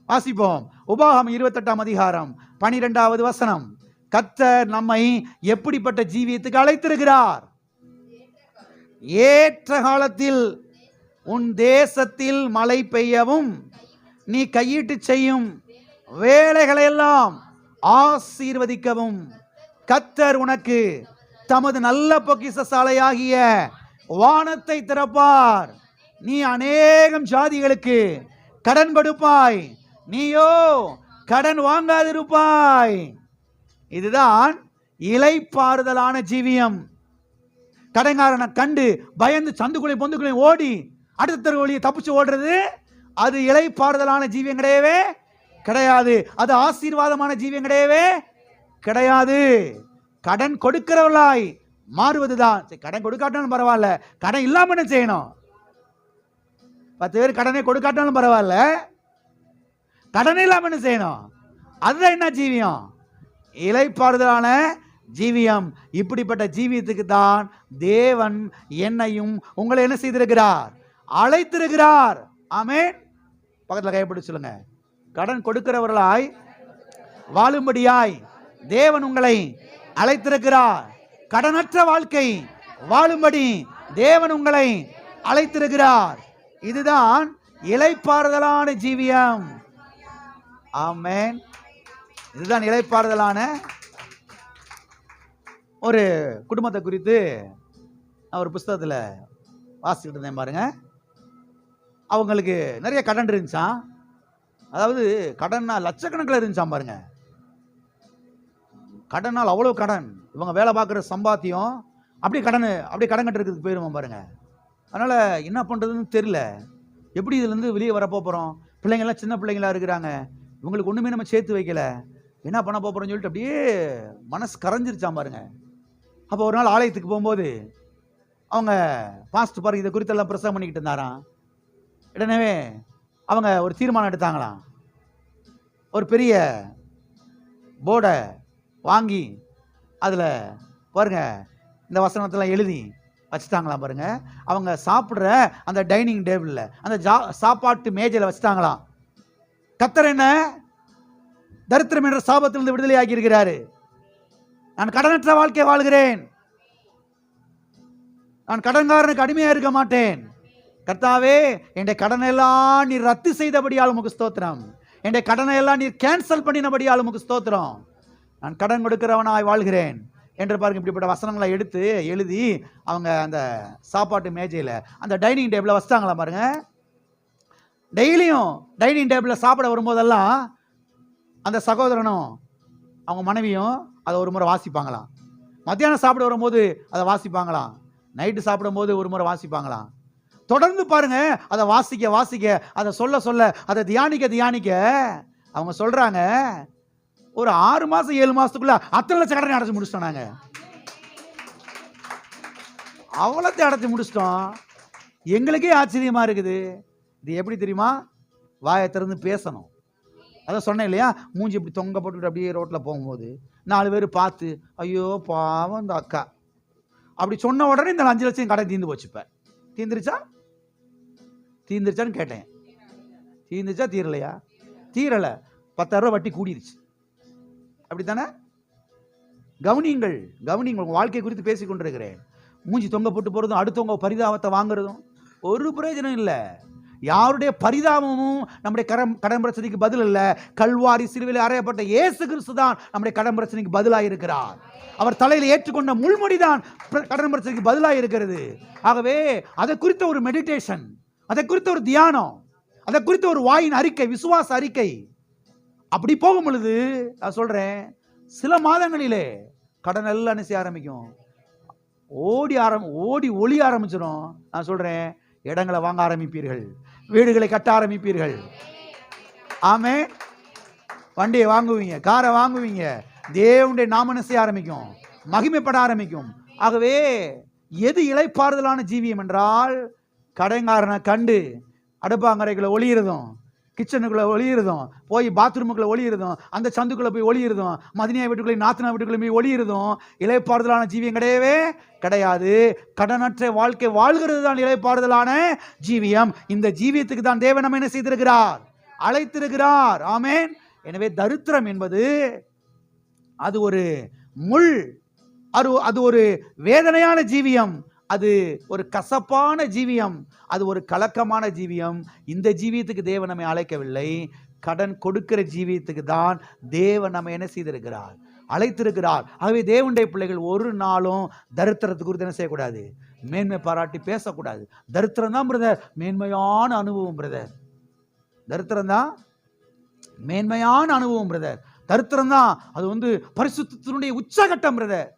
Speaker 2: வாசிப்போம். உபாகம் 28ஆம் அதிகாரம் 12வது வசனம். கர்த்தர் நம்மை எப்படிப்பட்ட ஜீவியத்துக்கு அழைத்திருக்கிறார்? ஏற்ற காலத்தில் உன் தேசத்தில் மழை பெய்யவும் நீ கையிட்டு செய்யும் வேலைகளையெல்லாம் ஆசீர்வதிக்கவும் கர்த்தர் உனக்கு தமது நல்ல பொக்கிஷசாலையாகிய வானத்தை திறப்பார். நீ அநேகம் ஜாதிகளுக்கு கடன் கொடுப்பாய், நீயோ கடன் வாங்காதிருப்பாய். இதுதான் இளைப்பாறுதலான ஜீவியம். கடன்காரனை கண்டு பயந்து சந்துக்குள்ளே பொந்துக்குள்ளே ஓடி அடுத்த தெரு வழியை தப்பிச்சு ஓடுறது அது இளைப்பாறுதலான ஜீவியம் கிடையவே கிடையாது. அது ஆசீர்வாதமான ஜீவியம் கிடையவே கிடையாது. கடன் கொடுக்கிறவர்களாய் மாறுவதுதான். கடன் கொடுக்காட்டாலும் பரவாயில்ல, கடன் இல்லாம என்ன செய்யணும்? 10 பேர் கடனை கொடுக்காட்டாலும் பரவாயில்ல, கடன் இல்லாம என்ன செய்யணும்? அதுதான் என்ன ஜீவியம்? இளைப்பாறுதலான ஜீவியம். இப்படிப்பட்ட ஜீவியத்துக்கு தான் தேவன் என்னையும் உங்களை என்ன செய்திருக்கிறார்? அழைத்திருக்கிறார். ஆமென். பக்கத்துல கைப்பிடிச்சு சொல்லுங்க. கடன் கொடுக்கிறவர்களாய் வாழும்படியாய் தேவன் உங்களை அழைத்திருக்கிறார். கடனற்ற வாழ்க்கை வாழும்படி தேவன் உங்களை அழைத்திருக்கிறார். இதுதான் இளைப்பாறுதலான ஜீவியம். ஆமென். இதுதான் இளைப்பாறுதலான. ஒரு குடும்பத்தை குறித்து நான் ஒரு புஸ்தகத்தில் வாசிக்கிட்டு இருந்தேன் பாருங்க. அவங்களுக்கு நிறைய கடன் இருந்துச்சான். அதாவது கடன்னா லட்சக்கணக்கில் இருந்துச்சான் பாருங்க. கடனால் அவ்வளோ கடன். இவங்க வேலை பார்க்குற சம்பாத்தியம் அப்படியே கடன் கட்டுறதுக்கு போயிடுவோம் பாருங்க. அதனால் என்ன பண்ணுறதுன்னு தெரியல. எப்படி இதுலேருந்து வெளியே வரப்போ போகிறோம்? பிள்ளைங்கள்லாம் சின்ன பிள்ளைங்களா இருக்கிறாங்க. இவங்களுக்கு ஒன்றுமே நம்ம சேர்த்து வைக்கல. என்ன பண்ண போகிறோம்னு சொல்லிட்டு அப்படியே மனசு கரைஞ்சிருச்சான் பாருங்க. அப்போ ஒரு நாள் ஆலயத்துக்கு போகும்போது அவங்க பாஸ்ட் பாருங்க இதை குறித்தெல்லாம் பிரசங்கம் பண்ணிக்கிட்டு இருந்தாராம். உடனே அவங்க ஒரு தீர்மானம் எடுத்தாங்களாம். ஒரு பெரிய போர்டை வாங்கி அதில் பாருங்க இந்த வசனத்தெல்லாம் எழுதி வச்சுட்டாங்களாம் பாருங்க. அவங்க சாப்பிட்ற அந்த டைனிங் டேபிளில் அந்த சாப்பாட்டு மேஜையில் வச்சுட்டாங்களாம். கர்த்தர் என்ன தரித்திரம் என்ற சாபத்திலிருந்து விடுதலை ஆகி இருக்கிறாரு. நான் கடனற்ற வாழ்க்கை வாழ்கிறேன். நான் கடன்காரனுக்கு அடிமையா இருக்க மாட்டேன். கர்த்தாவே, என் கடனை எல்லாம் நீர் ரத்து செய்தபடியால் உமக்கு ஸ்தோத்திரம். என் கடனை எல்லாம் நீர் கேன்சல் பண்ணினபடியால் உமக்கு ஸ்தோத்திரம். நான் கடன் கொடுக்கிறவனாய் வாழ்கிறேன் என்று பாருங்க. இப்படிப்பட்ட வசனங்களை எடுத்து எழுதி அவங்க அந்த சாப்பாட்டு மேஜையில் அந்த டைனிங் டேபிளில் வச்சிட்டாங்களா பாருங்க. டெய்லியும் டைனிங் டேபிளில் சாப்பிட வரும்போதெல்லாம் அந்த சகோதரனும் அவங்க மனைவியும் அதை ஒரு முறை வாசிப்பாங்களாம். மத்தியானம் சாப்பிட வரும்போது அதை வாசிப்பாங்களாம். நைட்டு சாப்பிடும்போது ஒரு முறை வாசிப்பாங்களாம். தொடர்ந்து பாருங்க அதை வாசிக்க வாசிக்க அதை சொல்ல சொல்ல அதை தியானிக்க தியானிக்க அவங்க சொல்றாங்க, ஒரு 6 மாசம் 7 மாசத்துக்குள்ள அத்தனை லட்சம் கடனை அடைச்சு முடிச்சிட்டோம். நாங்க அவ்வளோத்தையும் அடைச்சு முடிச்சிட்டோம். எங்களுக்கே ஆச்சரியமா இருக்குது. இது எப்படி தெரியுமா? வாயை திறந்து பேசணும். அதான் சொன்னேன் இல்லையா, மூஞ்சி இப்படி தொங்க போட்டுக்கிட்டு அப்படியே ரோட்டில் போகும்போது 4 பேர் பார்த்து ஐயோ பாவம் இந்த அக்கா அப்படி சொன்ன உடனே இந்த 5 லட்சம் கடை தீர்ந்து போச்சுப்பேன். தீர்ந்துருச்சான்னு கேட்டேன். தீர்ந்துச்சா தீரலையா? தீரலை. 10,000 ரூபா வட்டி கூடிருச்சு. அப்படித்தானே? கவனியுங்கள் கவனியுங்கள். உங்கள் வாழ்க்கை குறித்து பேசி கொண்டிருக்கிறேன். மூஞ்சி தொங்க போட்டு போகிறதும் அடுத்தவங்க பரிதாபத்தை வாங்குறதும் ஒரு பிரயோஜனம் இல்லை. யாருடைய பரிதாபமும் நம்முடைய கடன் பிரச்சனைக்கு பதில் அல்ல. கல்வாரி சிலுவையில் அறையப்பட்ட இயேசு கிறிஸ்து தான் நம்முடைய கடன் பிரச்சனைக்கு பதிலாக இருக்கிறார். அவர் தலையில் ஏற்றுக்கொண்ட முள்முடி தான் கடன் பிரச்சனைக்கு பதிலாக இருக்கிறது. ஆகவே அதை குறித்த ஒரு மெடிடேஷன், அதை குறித்த ஒரு தியானம், அதை குறித்த ஒரு வாயின் அறிக்கை, விசுவாச அறிக்கை அப்படி போகும் பொழுது நான் சொல்றேன், சில மாதங்களிலே கடன் எல்லாம் என்ன செய்ய ஆரம்பிக்கும்? ஓடி ஒளி ஆரம்பிச்சிடும். நான் சொல்றேன், இடங்களை வாங்க ஆரம்பிப்பீர்கள், வீடுகளை கட்ட ஆரம்பிப்பீர்கள். ஆமே, வண்டியை வாங்குவீங்க, காரை வாங்குவீங்க, தேவனுடைய நாமம் செய்ய ஆரம்பிக்கும், மகிமைப்பட ஆரம்பிக்கும். ஆகவே எது இளைப்பாறுதலான ஜீவியம் என்றால் கடைங்காரனை கண்டு அடுப்பாங்கரைக்குள்ள ஒளியிறதும், கிச்சனுக்குள்ள ஒளியிறதும், போய் பாத்ரூமுக்குள்ள ஒளியிறதும், அந்த சந்துக்குள்ள போய் ஒளியிறதும், மதினியா வீட்டுக்குள்ளே நாத்தனா வீட்டுக்குள்ளே போய் ஒளியிறதும் இலைப்பாறுதலான ஜீவியம் கிடையவே கிடையாது. கடனற்ற வாழ்க்கை வாழ்கிறது தான் இலைப்பாறுதலான ஜீவியம். இந்த ஜீவியத்துக்கு தான் தேவன் நம்ம என்ன செய்திருக்கிறார்? அழைத்திருக்கிறார். ஆமென். எனவே தரித்திரம் என்பது அது ஒரு முள், அது ஒரு வேதனையான ஜீவியம், அது ஒரு கசப்பான ஜீவியம், அது ஒரு கலக்கமான ஜீவியம். இந்த ஜீவியத்துக்கு தேவன் நம்மை அழைக்கவில்லை. கடன் கொடுக்கிற ஜீவியத்துக்கு தான் தேவன் நம்ம என்ன செய்திருக்கிறார்? அழைத்திருக்கிறார். ஆகவே தேவனுடைய பிள்ளைகள் ஒரு நாளும் தரித்திரத்துக்கு குறித்து என்ன செய்யக்கூடாது? மேன்மை பாராட்டி பேசக்கூடாது. தரித்திரம் தான் பிரதர் மேன்மையான அனுபவம் பிரதர். தரித்திரம் தான் மேன்மையான அனுபவம் பிரதர். தரித்திரம் தான் அது பரிசுத்தத்தினுடைய உச்சகட்டம் பிரதர்.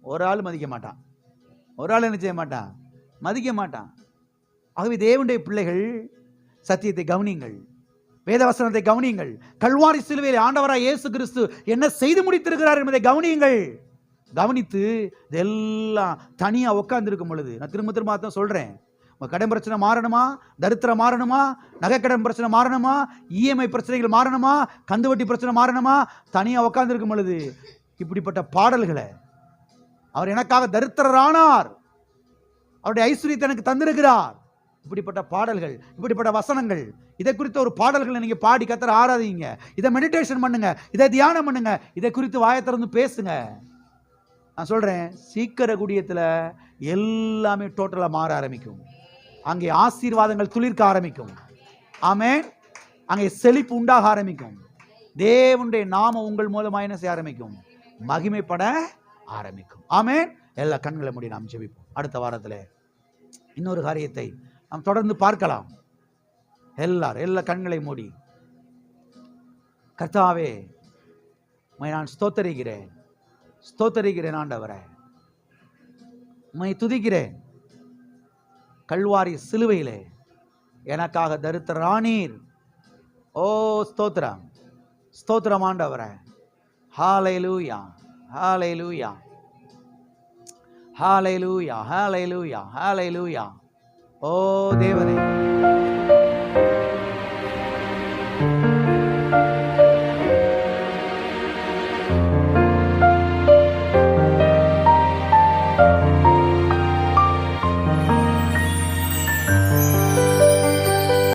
Speaker 2: ஒரு ஆள் மதிக்க மாட்டான், ஒரு ஆள் என்ன செய்ய மாட்டான்? மதிக்க மாட்டான். ஆகவே தேவனுடைய பிள்ளைகள் சத்தியத்தை கவனியுங்கள், வேதவசனத்தை கவனியுங்கள். கல்வாரி சிலுவையில் ஆண்டவராய் இயேசு கிறிஸ்து என்ன செய்து முடித்திருக்கிறார் என்பதை கவனியுங்கள். கவனித்து இதெல்லாம் தனியா உட்கார்ந்து இருக்கும் பொழுது, நான் திரும்ப திரும்ப தான் சொல்றேன், கடன் பிரச்சனை மாறணுமா, தரித்திரம் மாறணுமா, நகைக்கடன் பிரச்சனை மாறணுமா, இஎம்ஐ பிரச்சனைகள் மாறணுமா, கந்து வட்டி பிரச்சனை மாறணுமா, தனியா உட்கார்ந்து இருக்கும் பொழுது இப்படிப்பட்ட பாடல்களை, அவர் எனக்காக தரித்திரரானார், அவருடைய ஐஸ்வரியத்தை எனக்கு தந்திருக்கிறார், இப்படிப்பட்ட பாடல்கள், இப்படிப்பட்ட வசனங்கள், இதை குறித்த ஒரு பாடல்களை நீங்க பாடி கத்தரை ஆராதிங்க, இதை மெடிடேஷன் பண்ணுங்க, இதை தியானம் பண்ணுங்க, இதை குறித்து வாயை திறந்து பேசுங்க. நான் சொல்றேன், சீக்கிர குடியத்தில் எல்லாமே டோட்டலா மாற ஆரம்பிக்கும். அங்கே ஆசீர்வாதங்கள் துளிர்க்க ஆரம்பிக்கும். ஆமென். அங்கே செழிப்பு உண்டாக ஆரம்பிக்கும். தேவனுடைய நாமம் உங்கள் மூலமாக என்ன செய்ய ஆரம்பிக்கும்? மகிமைப்பட ஆரம்பிக்கும். ஆமென். எல்லா கண்களை மூடி நாம் ஜெபிப்போம். அடுத்த வாரத்தில் இன்னொரு காரியத்தை நாம் தொடர்ந்து பார்க்கலாம். எல்லா கண்களை மூடி, கர்த்தாவே உம்மை நான் ஸ்தோத்தரிக்கிறேன் ஆண்டவரே, உம்மை துதிக்கிறேன். கல்வாரி சிலுவையிலே எனக்காக தரித்திரரானீர். ஓ ஸ்தோத்திரம், ஸ்தோத்திரம் ஆண்டவரே. ஹல்லேலூயா, ஹல்லேலூயா, ஹல்லேலூயா, ஹல்லேலூயா, ஹல்லேலூயா. ஓ தேவனே,